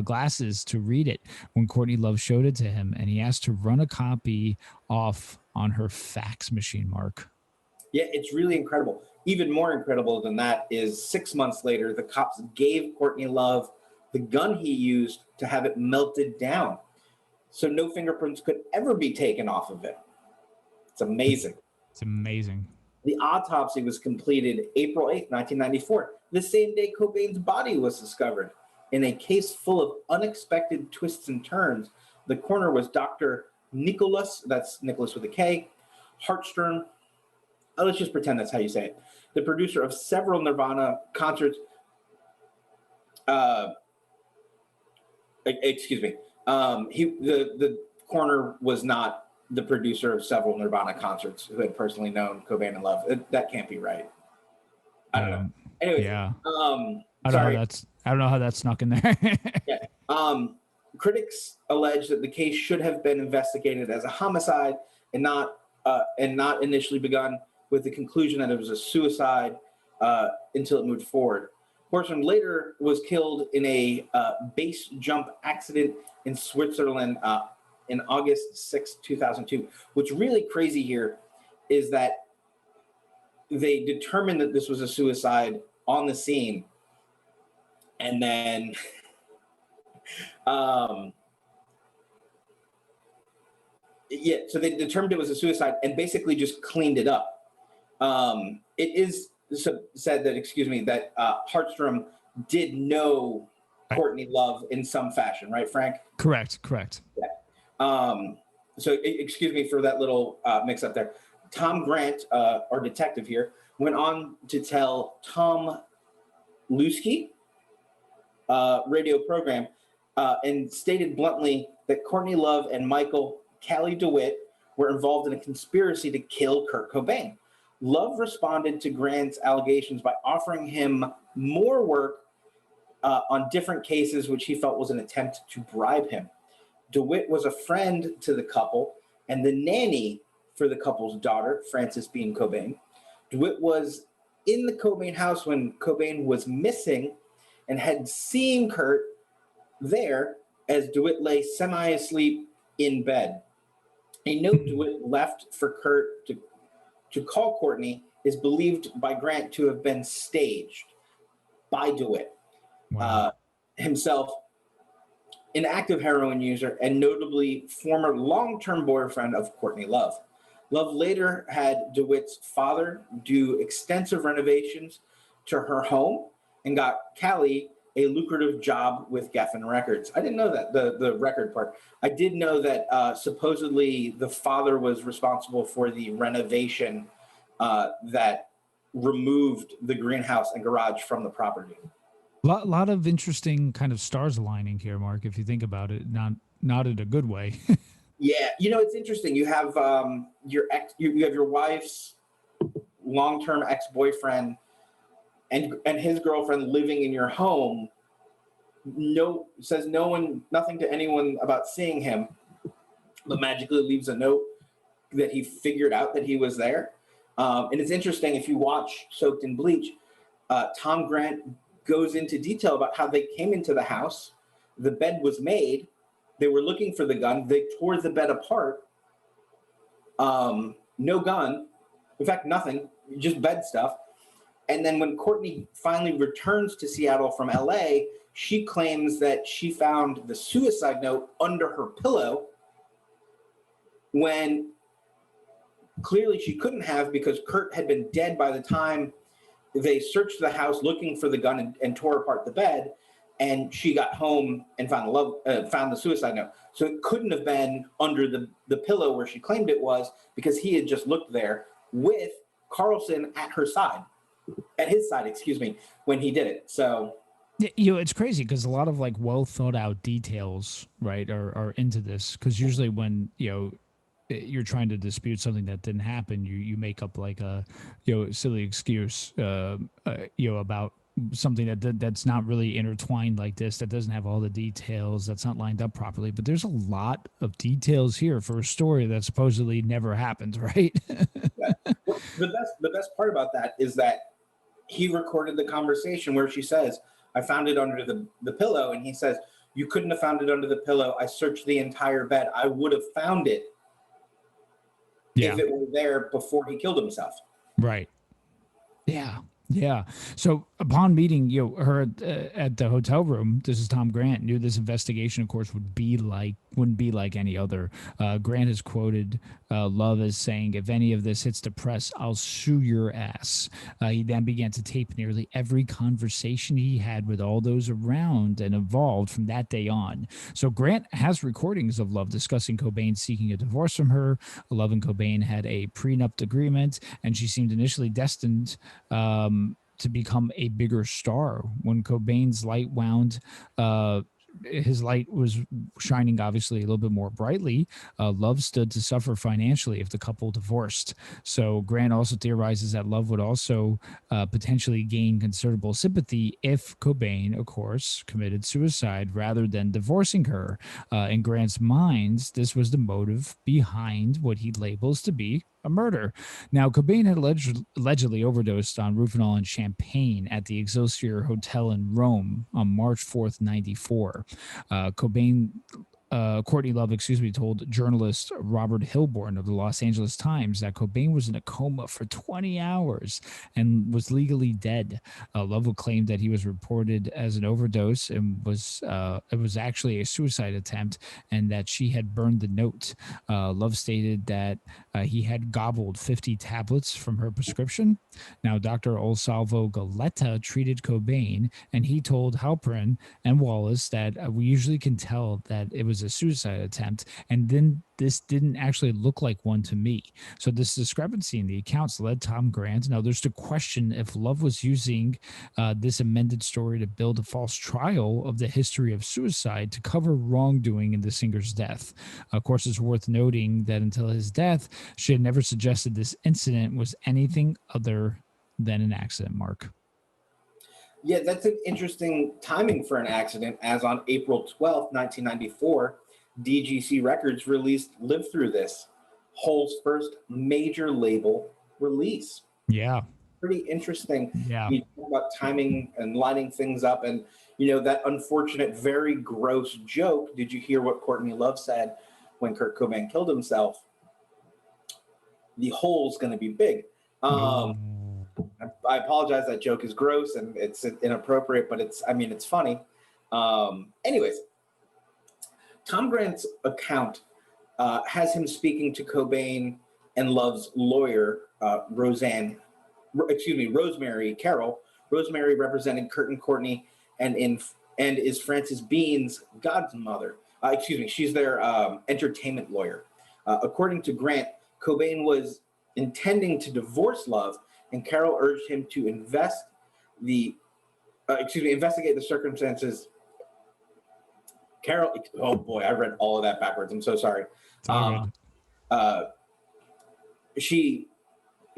glasses to read it when Courtney Love showed it to him, and he asked to run a copy off on her fax machine, Mark. Yeah, it's really incredible. Even more incredible than that is 6 months later, the cops gave Courtney Love the gun he used to have it melted down, so no fingerprints could ever be taken off of it. It's amazing. It's amazing. The autopsy was completed April 8th, 1994, the same day Cobain's body was discovered. In a case full of unexpected twists and turns, the coroner was Dr. Nicholas, that's Nicholas with a K, Hartstern. Let's just pretend that's how you say it. The producer of several Nirvana concerts. The coroner was not the producer of several Nirvana concerts who had personally known Cobain and Love. That can't be right. I don't know. Anyway, yeah. Sorry. I don't know how that snuck in there. Yeah. Critics allege that the case should have been investigated as a homicide and not initially begun with the conclusion that it was a suicide. until it moved forward. Horstman later was killed in a base jump accident in Switzerland in August 6, 2002. What's really crazy here is that they determined that this was a suicide on the scene, and then so they determined it was a suicide and basically just cleaned it up. It is said that, that Hartstrom did know Courtney Love in some fashion, right, Frank? Correct. Yeah. So excuse me for that little mix up there. Tom Grant, our detective here, went on to tell Tom Lusky radio program and stated bluntly that Courtney Love and Michael Callie DeWitt were involved in a conspiracy to kill Kurt Cobain. Love responded to Grant's allegations by offering him more work on different cases, which he felt was an attempt to bribe him. DeWitt was a friend to the couple and the nanny for the couple's daughter, Frances Bean Cobain. DeWitt was in the Cobain house when Cobain was missing and had seen Kurt there as DeWitt lay semi-asleep in bed. A note DeWitt left for Kurt to call Courtney is believed by Grant to have been staged by DeWitt. Wow. Himself, an active heroin user and notably former long-term boyfriend of Courtney Love. Love later had DeWitt's father do extensive renovations to her home and got Callie a lucrative job with Geffen Records. I didn't know that, the record part. I did know that supposedly the father was responsible for the renovation that removed the greenhouse and garage from the property. Lot of interesting kind of stars aligning here, Mark, if you think about it, not in a good way. Yeah, it's interesting. You have your ex, you have your wife's long-term ex-boyfriend and his girlfriend living in your home. Says nothing to anyone about seeing him, but magically leaves a note that he figured out that he was there. And it's interesting, if you watch Soaked in Bleach, Tom Grant goes into detail about how they came into the house. The bed was made. They were looking for the gun. They tore the bed apart. No gun. In fact, nothing, just bed stuff. And then when Courtney finally returns to Seattle from LA, she claims that she found the suicide note under her pillow when clearly she couldn't have, because Kurt had been dead by the time they searched the house looking for the gun and tore apart the bed, and she got home and found the suicide note. So it couldn't have been under the pillow where she claimed it was, because he had just looked there with Carlson at his side, when he did it. So it's crazy because a lot of like well thought out details, right, are into this, because usually when you're trying to dispute something that didn't happen, you make up like a silly excuse about something that's not really intertwined like this, that doesn't have all the details, that's not lined up properly. But there's a lot of details here for a story that supposedly never happened, right? Yeah. Well, the best part about that is that he recorded the conversation where she says, "I found it under the pillow," and he says, "You couldn't have found it under the pillow. I searched the entire bed. I would have found it if it were there before he killed himself." Right. Yeah. So upon meeting her at the hotel room, this is Tom Grant, knew this investigation, of course, wouldn't be like any other. Grant has quoted Love as saying, "If any of this hits the press, I'll sue your ass." He then began to tape nearly every conversation he had with all those around and involved from that day on. So Grant has recordings of Love discussing Cobain seeking a divorce from her. Love and Cobain had a prenup agreement, and she seemed initially destined to become a bigger star. When Cobain's light wound, his light was shining obviously a little bit more brightly. Love stood to suffer financially if the couple divorced. So Grant also theorizes that Love would also potentially gain considerable sympathy if Cobain, of course, committed suicide rather than divorcing her. In Grant's mind, this was the motive behind what he labels to be a murder. Now, Cobain had allegedly overdosed on Rufinol and champagne at the Excelsior Hotel in Rome on March 4th, 94. Courtney Love, told journalist Robert Hilborn of the Los Angeles Times that Cobain was in a coma for 20 hours and was legally dead. Love claimed that he was reported as an overdose and it was actually a suicide attempt, and that she had burned the note. Love stated that he had gobbled 50 tablets from her prescription. Now, Dr. Olsalvo Galetta treated Cobain, and he told Halperin and Wallace that we usually can tell that it was a suicide attempt, and then this didn't actually look like one to me. So this discrepancy in the accounts led Tom Grant and others to question if Love was using this amended story to build a false trial of the history of suicide to cover wrongdoing in the singer's death. Of course, it's worth noting that until his death, she had never suggested this incident was anything other than an accident, Mark. Yeah, that's an interesting timing for an accident, as on April 12th, 1994, DGC Records released Live Through This, Hole's first major label release. Yeah. Pretty interesting. Yeah. You talk about timing and lining things up, and, that unfortunate, very gross joke. Did you hear what Courtney Love said when Kurt Cobain killed himself? The hole's going to be big. I apologize. That joke is gross and it's inappropriate, but it's funny. Anyways, Tom Grant's account has him speaking to Cobain and Love's lawyer, Rosemary Carroll. Rosemary represented Kurt and Courtney and is Frances Bean's godmother. She's their entertainment lawyer. According to Grant, Cobain was intending to divorce Love, and Carroll urged him to investigate the circumstances. Carroll, oh boy, I read all of that backwards. I'm so sorry. She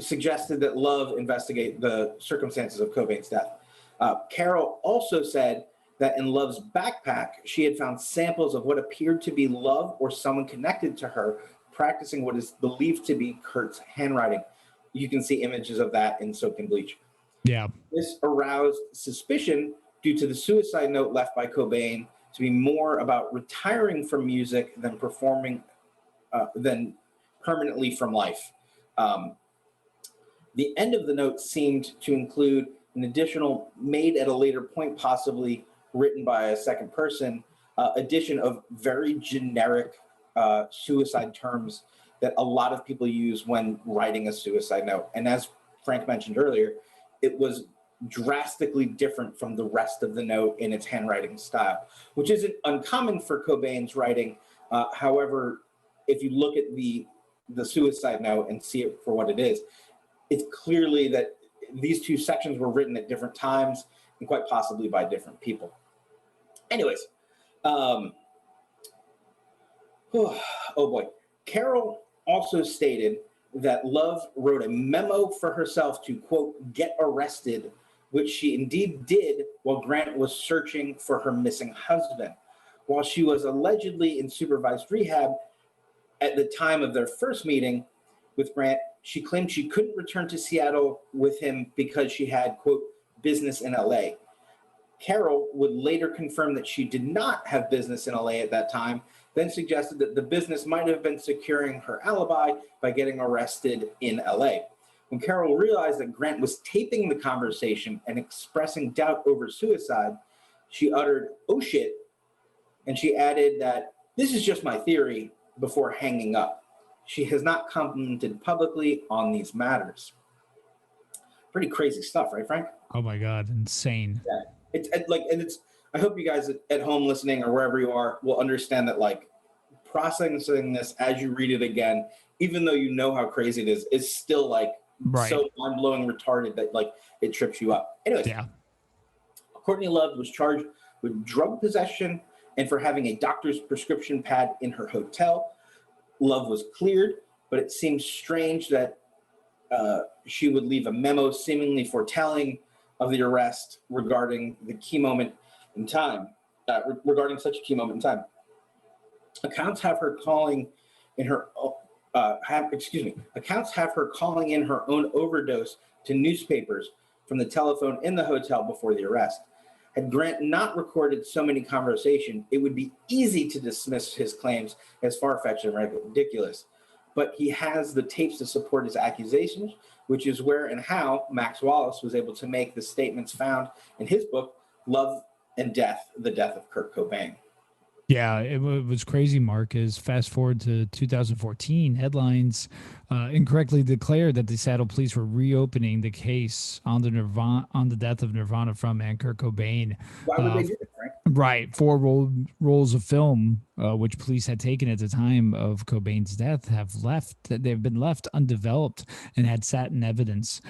suggested that Love investigate the circumstances of Cobain's death. Carroll also said that in Love's backpack, she had found samples of what appeared to be Love or someone connected to her practicing what is believed to be Kurt's handwriting. You can see images of that in Soaked in Bleach. Yeah. This aroused suspicion due to the suicide note left by Cobain to be more about retiring from music than permanently from life. The end of the note seemed to include an additional, made at a later point, possibly written by a second person, addition of very generic suicide terms that a lot of people use when writing a suicide note. And as Frank mentioned earlier, it was drastically different from the rest of the note in its handwriting style, which isn't uncommon for Cobain's writing. However, if you look at the suicide note and see it for what it is, it's clearly that these two sections were written at different times and quite possibly by different people. Anyways, oh boy. Carroll also stated that Love wrote a memo for herself to, quote, get arrested, which she indeed did while Grant was searching for her missing husband. While she was allegedly in supervised rehab at the time of their first meeting with Grant, she claimed she couldn't return to Seattle with him because she had, quote, business in LA. Carroll would later confirm that she did not have business in LA at that time, then suggested that the business might have been securing her alibi by getting arrested in LA. When Carroll realized that Grant was taping the conversation and expressing doubt over suicide, she uttered, "Oh shit," and she added that this is just my theory before hanging up. She has not commented publicly on these matters. Pretty crazy stuff, right, Frank? Oh my God, insane. Yeah. I hope you guys at home listening or wherever you are will understand that, like, processing this as you read it again, even though you know how crazy it is still like so mind-blowing, retarded that like it trips you up. Anyways, yeah. Courtney Love was charged with drug possession and for having a doctor's prescription pad in her hotel. Love was cleared, but it seems strange that she would leave a memo seemingly foretelling of the arrest regarding the key moment in time, regarding such a key moment in time. Accounts have her calling in her accounts have her calling in her own overdose to newspapers from the telephone in the hotel before the arrest. Had Grant not recorded so many conversations, it would be easy to dismiss his claims as far-fetched and ridiculous. But he has the tapes to support his accusations, which is where and how Max Wallace was able to make the statements found in his book, Love and Death, The Death of Kurt Cobain. Yeah, it was crazy, Mark. Is fast forward to 2014, headlines incorrectly declared that the Seattle police were reopening the case on the death of Nirvana frontman Kurt Cobain. Why would they do it, Frank? Right, four rolls of film, which police had taken at the time of Cobain's death, they've been left undeveloped and had sat in evidence.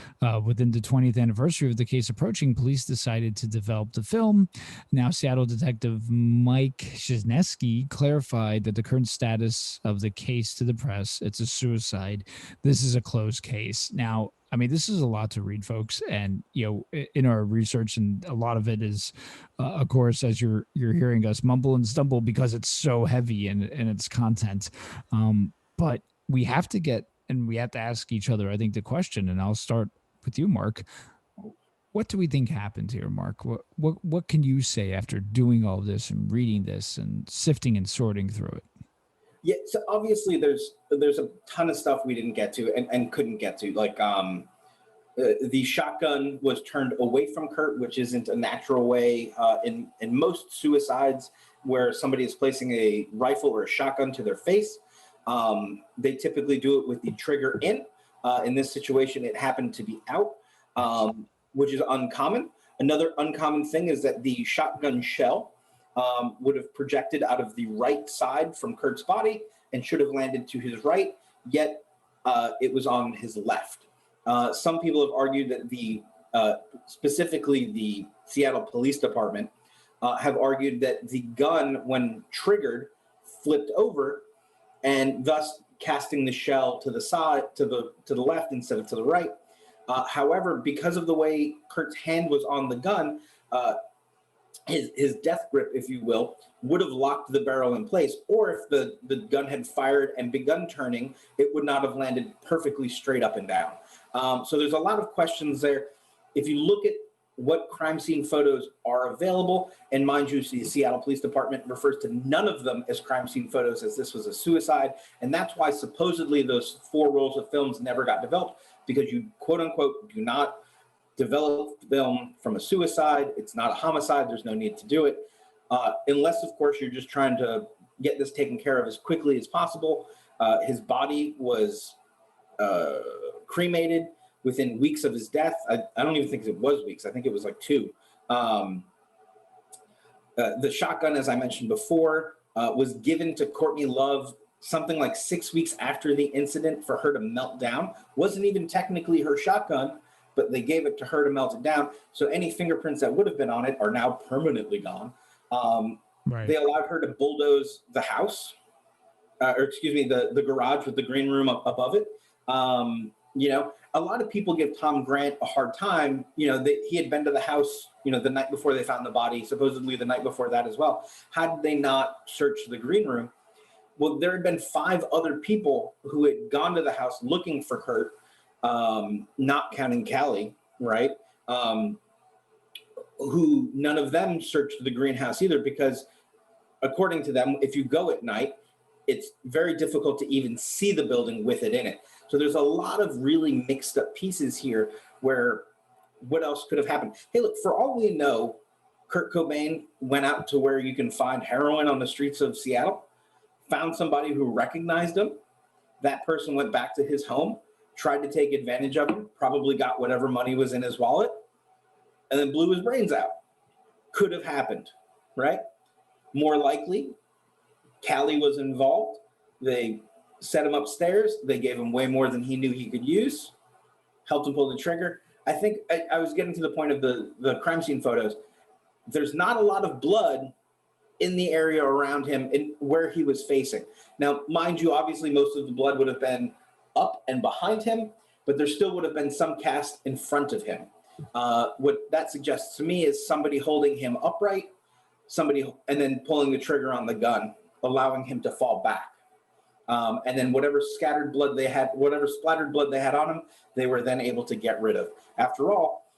Within the 20th anniversary of the case approaching, police decided to develop the film. Now, Seattle detective Mike Wisniewski clarified that the current status of the case to the press, it's a suicide. This is a closed case. Now, I mean, this is a lot to read, folks, and in our research, and a lot of it is, of course, as you're hearing us mumble and stumble because it's so heavy in its content. But we have to ask each other, I think, the question, and I'll start with you, Mark. What do we think happened here, Mark? What can you say after doing all this and reading this and sifting and sorting through it? Yeah, so obviously there's a ton of stuff we didn't get to and couldn't get to. Like the shotgun was turned away from Kurt, which isn't a natural way in most suicides where somebody is placing a rifle or a shotgun to their face. They typically do it with the trigger in. In this situation, it happened to be out, which is uncommon. Another uncommon thing is that the shotgun shell would have projected out of the right side from Kurt's body and should have landed to his right, yet it was on his left. Some people have argued that specifically the Seattle Police Department have argued that the gun, when triggered, flipped over and thus casting the shell to the side, to the left instead of to the right. However, because of the way Kurt's hand was on the gun, his death grip, if you will, would have locked the barrel in place. Or if the gun had fired and begun turning, it would not have landed perfectly straight up and down. So there's a lot of questions there. If you look at what crime scene photos are available, and mind you, the Seattle Police Department refers to none of them as crime scene photos, as this was a suicide. And that's why supposedly those 4 rolls of films never got developed, because you, quote unquote, do not develop film from a suicide. It's not a homicide. There's no need to do it. Unless, of course, you're just trying to get this taken care of as quickly as possible. His body was cremated within weeks of his death. I don't even think it was weeks. I think it was like 2. The shotgun, as I mentioned before, was given to Courtney Love something like 6 weeks after the incident for her to melt down. Wasn't even technically her shotgun, but they gave it to her to melt it down. So any fingerprints that would have been on it are now permanently gone. Right. They allowed her to bulldoze the house, the garage with the green room above it. A lot of people give Tom Grant a hard time. He had been to the house, the night before they found the body, supposedly the night before that as well. How did they not search the green room? Well, there had been 5 other people who had gone to the house looking for Kurt, not counting Callie, right? Who none of them searched the greenhouse either, because according to them, if you go at night, it's very difficult to even see the building with it in it. So there's a lot of really mixed up pieces here where what else could have happened? Hey, look, for all we know, Kurt Cobain went out to where you can find heroin on the streets of Seattle, found somebody who recognized him. That person went back to his home, tried to take advantage of him, probably got whatever money was in his wallet, and then blew his brains out. Could have happened, right? More likely, Callie was involved. They set him upstairs. They gave him way more than he knew he could use, helped him pull the trigger. I think I was getting to the point of the crime scene photos. There's not a lot of blood in the area around him and where he was facing. Now, mind you, obviously most of the blood would have been up and behind him, but there still would have been some cast in front of him. What that suggests to me is somebody holding him upright, and then pulling the trigger on the gun, allowing him to fall back. And then whatever scattered blood they had, whatever splattered blood they had on him, they were then able to get rid of. After all,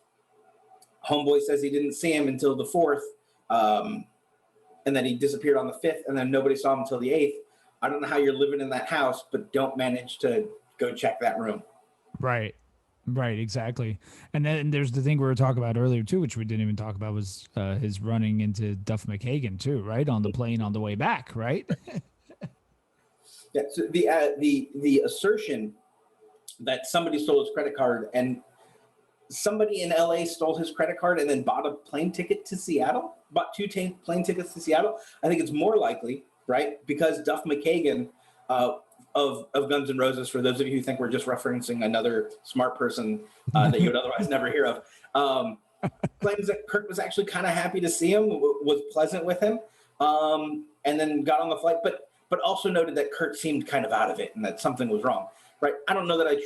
homeboy says he didn't see him until the 4th, and then he disappeared on the 5th, and then nobody saw him until the 8th. I don't know how you're living in that house, but don't manage to go check that room. Right. Right, exactly. And then there's the thing we were talking about earlier too, which we didn't even talk about, was his running into Duff McKagan too, right, on the plane on the way back, right? Yeah. So the assertion that somebody stole his credit card and somebody in LA stole his credit card and then bought a plane ticket to Seattle, bought two plane tickets to Seattle, I think it's more likely, right? Because Duff McKagan of Guns N' Roses, for those of you who think we're just referencing another smart person that you would otherwise never hear of, claims that Kurt was actually kind of happy to see him, was pleasant with him, and then got on the flight, but also noted that Kurt seemed kind of out of it and that something was wrong, right? I don't know that I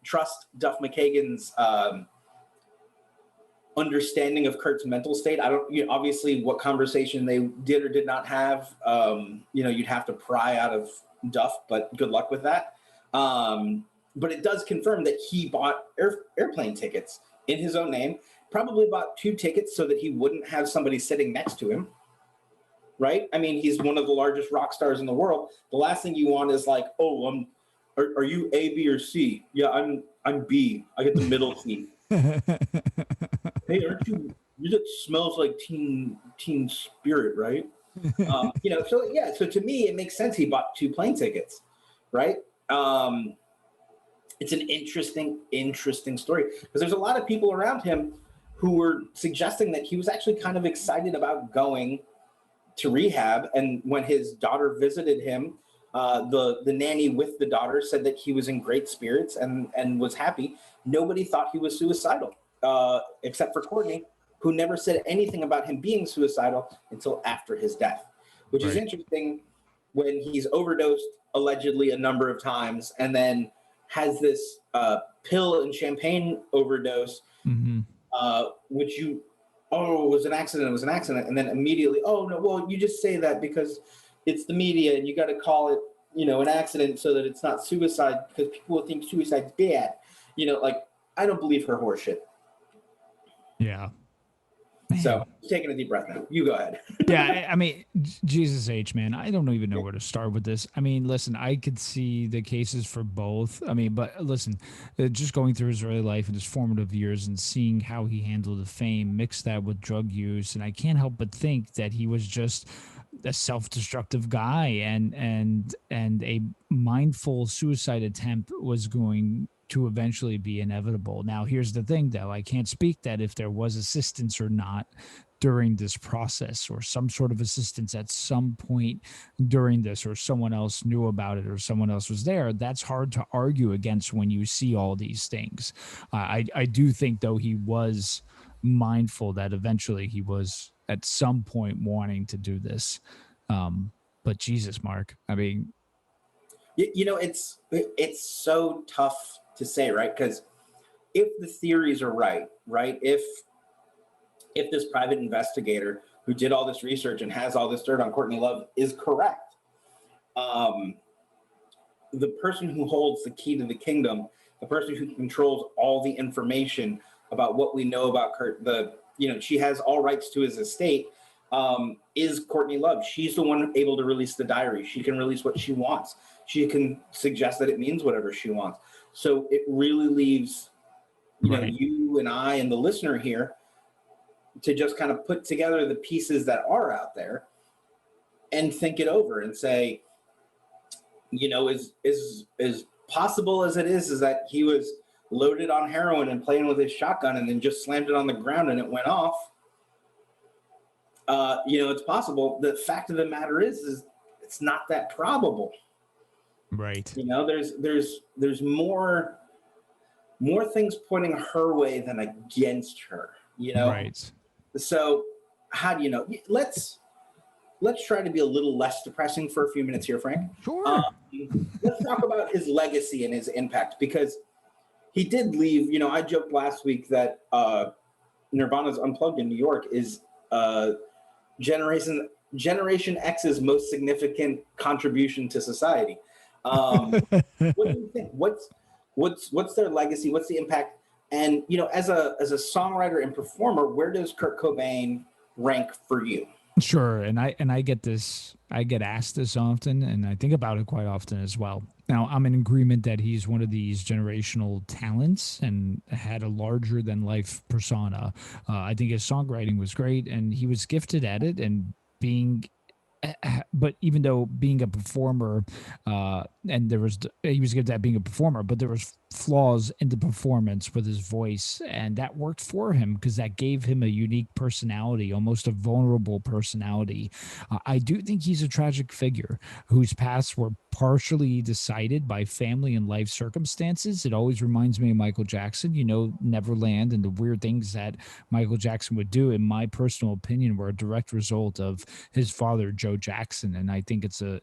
trust Duff McKagan's understanding of Kurt's mental state. I don't, obviously what conversation they did or did not have, you'd have to pry out of Duff, but good luck with that. But it does confirm that he bought airplane tickets in his own name, probably bought 2 tickets so that he wouldn't have somebody sitting next to him, right? I mean, he's one of the largest rock stars in the world. The last thing you want is like, oh, are you A, B, or C? Yeah, I'm B. I get the middle seat. Hey, aren't you that smells like teen spirit, right? So to me, it makes sense he bought 2 plane tickets, right? It's an interesting story, because there's a lot of people around him who were suggesting that he was actually kind of excited about going to rehab. And when his daughter visited him, the nanny with the daughter said that he was in great spirits and was happy. Nobody thought he was suicidal, except for Courtney, who never said anything about him being suicidal until after his death, which is interesting when he's overdosed allegedly a number of times and then has this pill and champagne overdose, which it was an accident. And then immediately, oh no, well, you just say that because it's the media and you got to call it, an accident so that it's not suicide, because people will think suicide's bad. I don't believe her horseshit. Yeah. So taking a deep breath now. You go ahead. Yeah, I mean, Jesus H, man, I don't even know where to start with this. I mean, listen, I could see the cases for both. I mean, but listen, just going through his early life and his formative years and seeing how he handled the fame, mix that with drug use, and I can't help but think that he was just a self-destructive guy, and a mindful suicide attempt was going to eventually be inevitable. Now, here's the thing, though. I can't speak that if there was assistance or not during this process, or some sort of assistance at some point during this, or someone else knew about it, or someone else was there. That's hard to argue against when you see all these things. I do think, though, he was mindful that eventually he was at some point wanting to do this. But Jesus, Mark, I mean, it's so tough to say, right? Because if the theories are right, if this private investigator who did all this research and has all this dirt on Courtney Love is correct, the person who holds the key to the kingdom, the person who controls all the information about what we know about Kurt, she has all rights to his estate, is Courtney Love. She's the one able to release the diary. She can release what she wants. She can suggest that it means whatever she wants. So it really leaves, you and I and the listener here to just kind of put together the pieces that are out there and think it over and say, is possible as it is that he was loaded on heroin and playing with his shotgun and then just slammed it on the ground and it went off. It's possible. The fact of the matter is it's not that probable. Right. There's more things pointing her way than against her, Right. So how do you know? Let's try to be a little less depressing for a few minutes here, Frank. Sure. Let's talk about his legacy and his impact, because he did leave. I joked last week that Nirvana's Unplugged in New York is Generation X's most significant contribution to society. What do you think? What's their legacy? What's the impact? And as a songwriter and performer, where does Kurt Cobain rank for you? Sure, and I get this. I get asked this often, and I think about it quite often as well. Now, I'm in agreement that he's one of these generational talents and had a larger than life persona. I think his songwriting was great, and he was gifted at it. And being but even though being a performer, and he was good at being a performer, but there was flaws in the performance with his voice, and that worked for him because that gave him a unique personality, almost a vulnerable personality. I do think he's a tragic figure whose paths were partially decided by family and life circumstances. It always reminds me of Michael Jackson, Neverland, and the weird things that Michael Jackson would do, in my personal opinion, were a direct result of his father, Joe Jackson. And I think it's a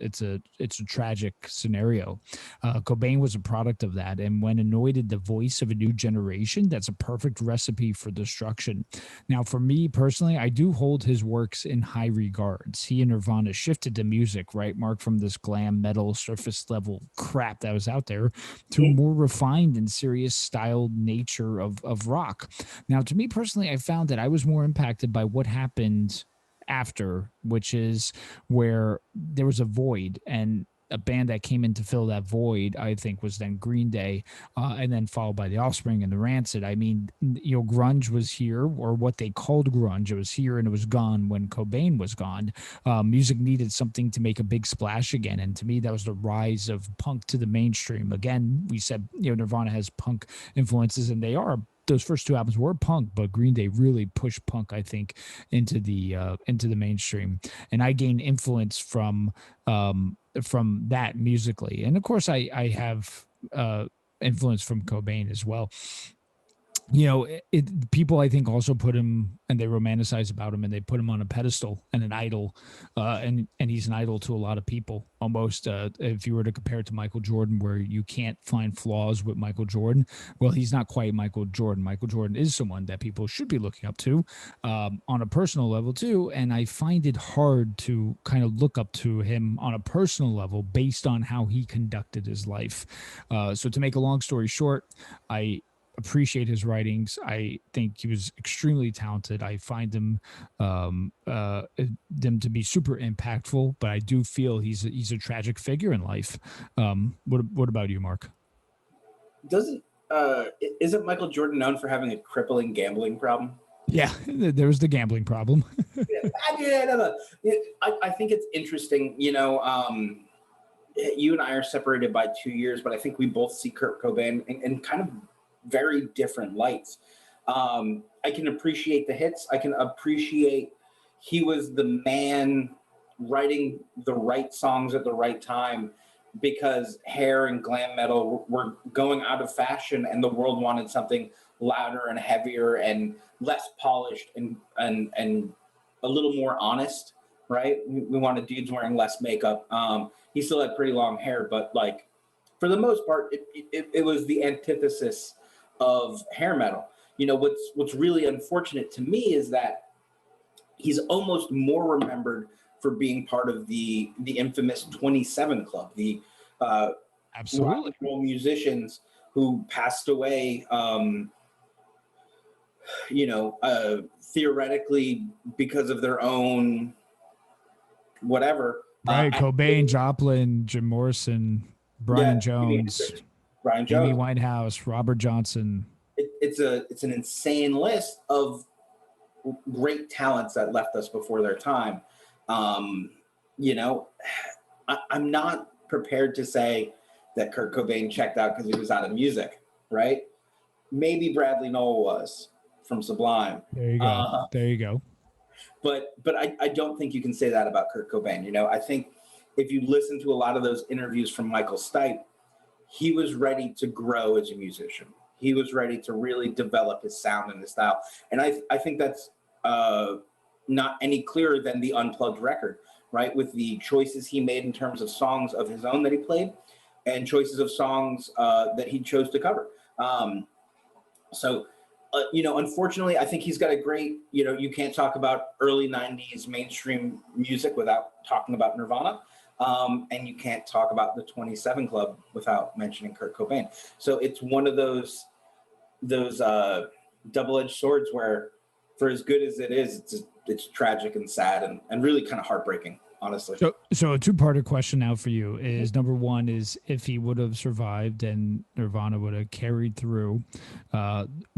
tragic scenario. Cobain was a product of that, and when anointed the voice of a new generation, that's a perfect recipe for destruction. Now, for me personally, I do hold his works in high regards. He and Nirvana shifted to music, right, Mark, from this glam metal surface level crap that was out there to more refined and serious styled nature of rock. Now, to me personally, I found that I was more impacted by what happened after, which is where there was a void, and a band that came in to fill that void, I think, was then Green Day, and then followed by The Offspring and The Rancid. I mean, grunge was here, or what they called grunge. It was here and it was gone when Cobain was gone. Music needed something to make a big splash again, and to me, that was the rise of punk to the mainstream. Again, we said, Nirvana has punk influences, and those first two albums were punk, but Green Day really pushed punk, I think, into the mainstream. And I gained influence from that musically, and of course, I have influence from Cobain as well. People I think also put him, and they romanticize about him, and they put him on a pedestal and an idol, and he's an idol to a lot of people. Almost, if you were to compare it to Michael Jordan, where you can't find flaws with Michael Jordan, well, he's not quite Michael Jordan. Michael Jordan is someone that people should be looking up to, on a personal level too. And I find it hard to kind of look up to him on a personal level based on how he conducted his life. So to make a long story short, I appreciate his writings. I think he was extremely talented. I find them to be super impactful, but I do feel he's a tragic figure in life. What about you, Mark? Doesn't Isn't Michael Jordan known for having a crippling gambling problem? Yeah, there was the gambling problem. Yeah, no. I think it's interesting. You and I are separated by 2 years, but I think we both see Kurt Cobain in kind of very different lights. I can appreciate the hits. I can appreciate he was the man writing the right songs at the right time, because hair and glam metal were going out of fashion, and the world wanted something louder and heavier and less polished and a little more honest, right? We wanted dudes wearing less makeup. He still had pretty long hair, but like for the most part, it was the antithesis of hair metal. What's really unfortunate to me is that he's almost more remembered for being part of the infamous 27 Club, the rock Absolutely. and roll musicians who passed away, theoretically because of their own whatever. Right. Cobain, Joplin, Jim Morrison, Brian Jones, Brian Amy Jones. Winehouse, Robert Johnson. It's an insane list of great talents that left us before their time. I'm not prepared to say that Kurt Cobain checked out because he was out of music, right? Maybe Bradley Nowell was from Sublime. There you go. There you go. But I don't think you can say that about Kurt Cobain. I think if you listen to a lot of those interviews from Michael Stipe, he was ready to grow as a musician. He was ready to really develop his sound and his style. And I think that's not any clearer than the Unplugged record, right? With the choices he made in terms of songs of his own that he played and choices of songs that he chose to cover. Unfortunately, I think he's got a great, you can't talk about early 90s mainstream music without talking about Nirvana. And you can't talk about the 27 Club without mentioning Kurt Cobain. So it's one of those double-edged swords where, for as good as it is, it's tragic and sad and really kind of heartbreaking, honestly. So a two-parter question now for you is, number one is, if he would have survived and Nirvana would have carried through,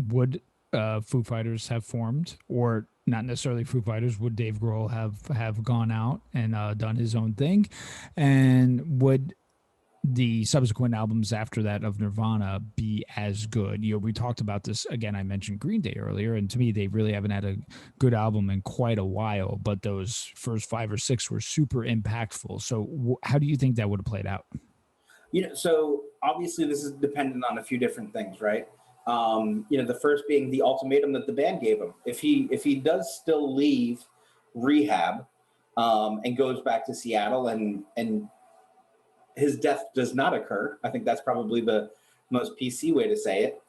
would Foo Fighters have formed, or not necessarily Foo Fighters? Would Dave Grohl have gone out and done his own thing, and would the subsequent albums after that of Nirvana be as good? We talked about this again. I mentioned Green Day earlier, and to me, they really haven't had a good album in quite a while, but those first 5 or 6 were super impactful. So how do you think that would have played out? So obviously this is dependent on a few different things, right? The first being the ultimatum that the band gave him. If he does still leave rehab, and goes back to Seattle, and his death does not occur, I think that's probably the most PC way to say it,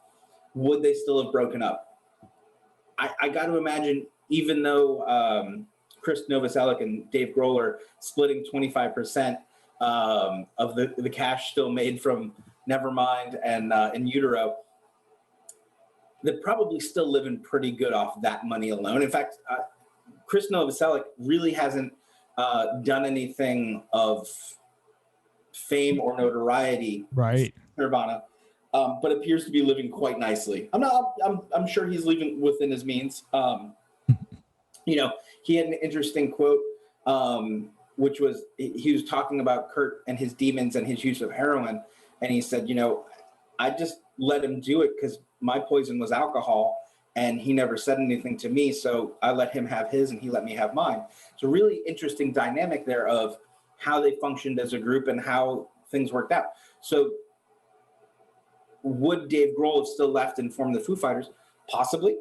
would they still have broken up? I got to imagine, even though Chris Novoselic and Dave Grohl are splitting 25% of the cash still made from Nevermind and In Utero, they're probably still living pretty good off that money alone. In fact, Chris Novoselic really hasn't done anything of fame or notoriety, right? Nirvana, but appears to be living quite nicely. I'm sure he's living within his means. He had an interesting quote, which was, he was talking about Kurt and his demons and his use of heroin, and he said, I just let him do it because my poison was alcohol, and he never said anything to me, so I let him have his and he let me have mine. It's a really interesting dynamic there of how they functioned as a group and how things worked out. So would Dave Grohl have still left and formed the Foo Fighters? Possibly,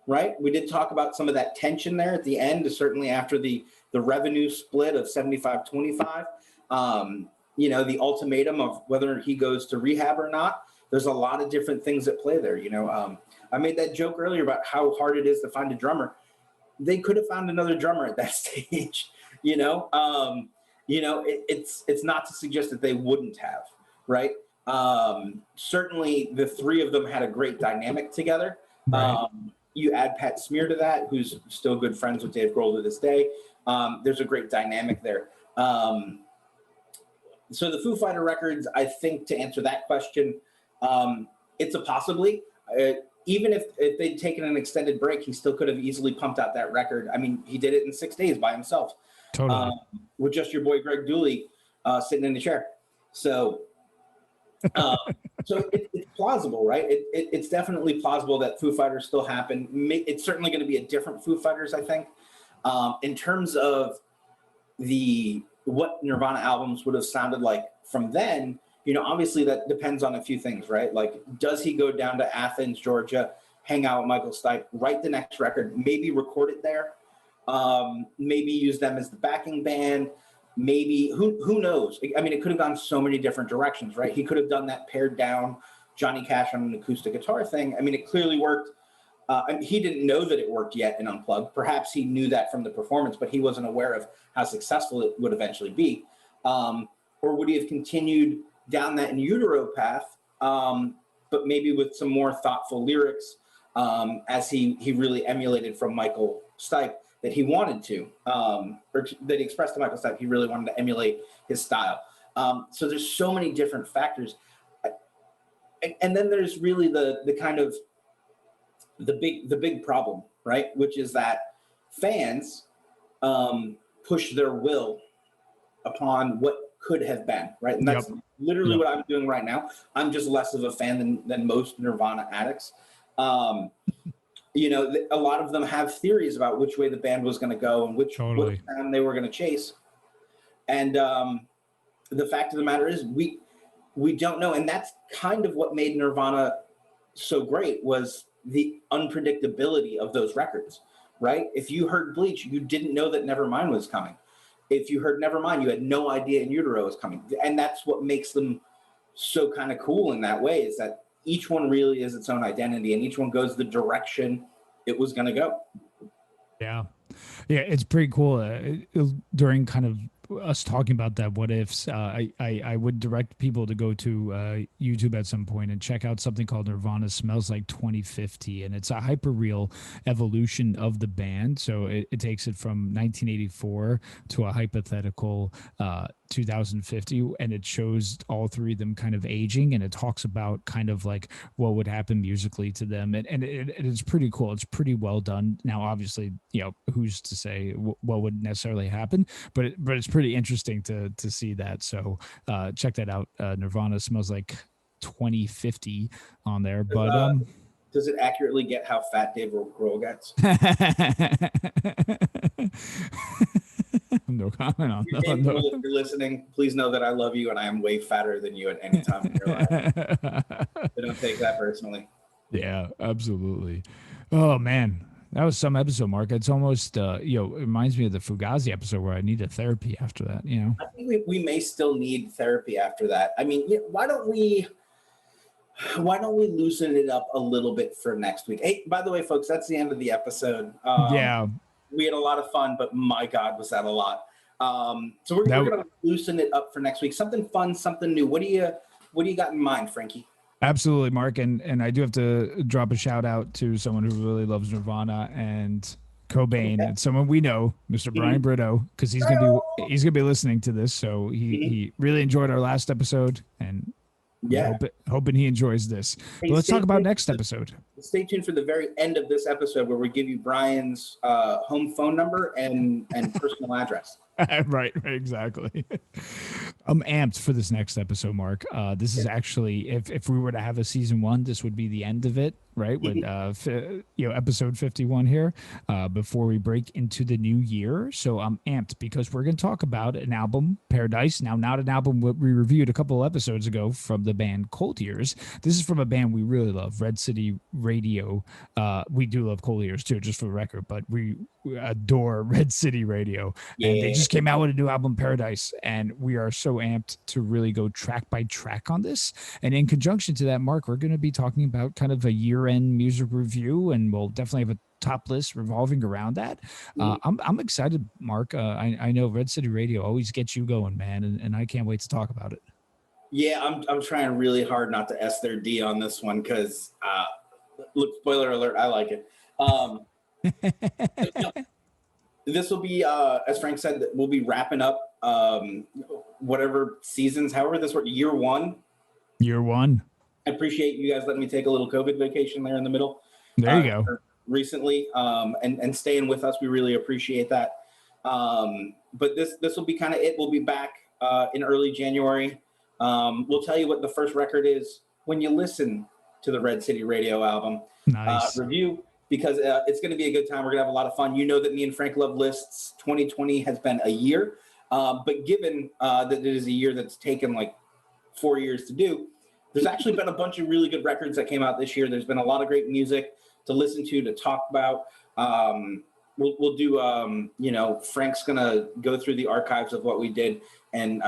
right? We did talk about some of that tension there at the end, certainly after the revenue split of 75-25. The ultimatum of whether he goes to rehab or not. There's a lot of different things at play there. I made that joke earlier about how hard it is to find a drummer. They could have found another drummer at that stage, it's not to suggest that they wouldn't have, right? Certainly the three of them had a great dynamic together. Right. You add Pat Smear to that, who's still good friends with Dave Grohl to this day. There's a great dynamic there. So the Foo Fighter records, I think, to answer that question, it's a possibly. Even if they'd taken an extended break, he still could have easily pumped out that record. I mean, he did it in 6 days by himself. Totally. With just your boy Greg Dooley sitting in the chair. So it's plausible, right? It's definitely plausible that Foo Fighters still happen. It's certainly going to be a different Foo Fighters, I think. In terms of what Nirvana albums would have sounded like from then, obviously that depends on a few things, right? Like, does he go down to Athens, Georgia, hang out with Michael Stipe, write the next record, maybe record it there, maybe use them as the backing band, maybe, who knows? I mean, it could have gone so many different directions, right? He could have done that pared down Johnny Cash on an acoustic guitar thing. I mean, it clearly worked. He didn't know that it worked yet in Unplugged. Perhaps he knew that from the performance, but he wasn't aware of how successful it would eventually be. Or would he have continued down that In Utero path, but maybe with some more thoughtful lyrics, as he really emulated from Michael Stipe that he wanted to, or that he expressed to Michael Stipe, he really wanted to emulate his style. So there's so many different factors. And then there's really the kind of the big problem, right? Which is that fans push their will upon what could have been, right? And that's literally what I'm doing right now. I'm just less of a fan than most Nirvana addicts. A lot of them have theories about which way the band was going to go and which sound they were going to chase. And the fact of the matter is we don't know. And that's kind of what made Nirvana so great, was the unpredictability of those records, right? If you heard Bleach, you didn't know that Nevermind was coming. If you heard Nevermind, you had no idea In Utero was coming. And that's what makes them so kind of cool in that way, is that each one really is its own identity and each one goes the direction it was going to go. Yeah. Yeah, it's pretty cool. During kind of us talking about that what ifs, I would direct people to go to YouTube at some point and check out something called Nirvana Smells Like 2050, and it's a hyper real evolution of the band. So it takes it from 1984 to a hypothetical 2050, and it shows all three of them kind of aging, and it talks about kind of like what would happen musically to them, and it's pretty cool. It's pretty well done. Now, obviously, who's to say what would necessarily happen, but it's pretty interesting to see that. So check that out. Nirvana Smells Like 2050 on there, but does it accurately get how fat Dave Grohl gets? No comment on that. Dave Grohl, if you're listening, please know that I love you and I am way fatter than you at any time in your life. So don't take that personally. Yeah, absolutely. Oh man, that was some episode, Mark. It's almost it reminds me of the Fugazi episode where I needed therapy after that. I think we may still need therapy after that. I mean, why don't we loosen it up a little bit for next week? Hey, by the way, folks, that's the end of the episode. Yeah. We had a lot of fun, but my God, was that a lot. So we're going to loosen it up for next week. Something fun, something new. What do you got in mind, Frankie? Absolutely, Mark. And I do have to drop a shout out to someone who really loves Nirvana and Cobain, and someone we know, Mr. Brian Brito, because he's gonna be listening to this. So he really enjoyed our last episode, and hoping he enjoys this. But let's talk about next episode. Stay tuned for the very end of this episode where we give you Brian's home phone number and personal address. Right, exactly. I'm amped for this next episode, Mark. This is actually, if we were to have a season 1, this would be the end of it, right? With episode 51 here, before we break into the new year. So I'm amped because we're going to talk about an album, Paradise. Now, not an album we reviewed a couple episodes ago from the band Cold Ears. This is from a band we really love, Red City Radio. We do love Cold Ears too, just for the record, but we adore Red City Radio. And they just came out with a new album, Paradise, and we are so amped to really go track by track on this. And in conjunction to that, Mark, we're going to be talking about kind of a year-end music review, and we'll definitely have a top list revolving around that. I'm excited, Mark. I know Red City Radio always gets you going, man, and I can't wait to talk about it. Yeah, I'm trying really hard not to S their D on this one because, look, spoiler alert, I like it. This will be, as Frank said, we'll be wrapping up whatever seasons, however this works, year one. Year one. I appreciate you guys letting me take a little COVID vacation there in the middle. There you go. Recently, and staying with us. We really appreciate that. But this will be kind of it. We'll be back in early January. We'll tell you what the first record is when you listen to the Red City Radio album review, because it's going to be a good time. We're going to have a lot of fun. You know that me and Frank love lists. 2020 has been a year, but given that it is a year that's taken like 4 years to do, there's actually been a bunch of really good records that came out this year. There's been a lot of great music to listen to talk about. We'll do, Frank's going to go through the archives of what we did and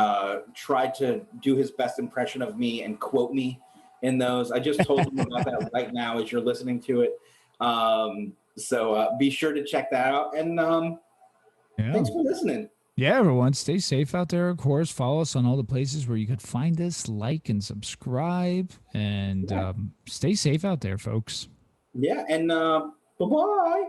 try to do his best impression of me and quote me in those. I just told him about that right now as you're listening to it. So be sure to check that out. And thanks for listening. Yeah, everyone, stay safe out there. Of course, follow us on all the places where you could find us, like and subscribe, and stay safe out there, folks. Yeah, and bye-bye.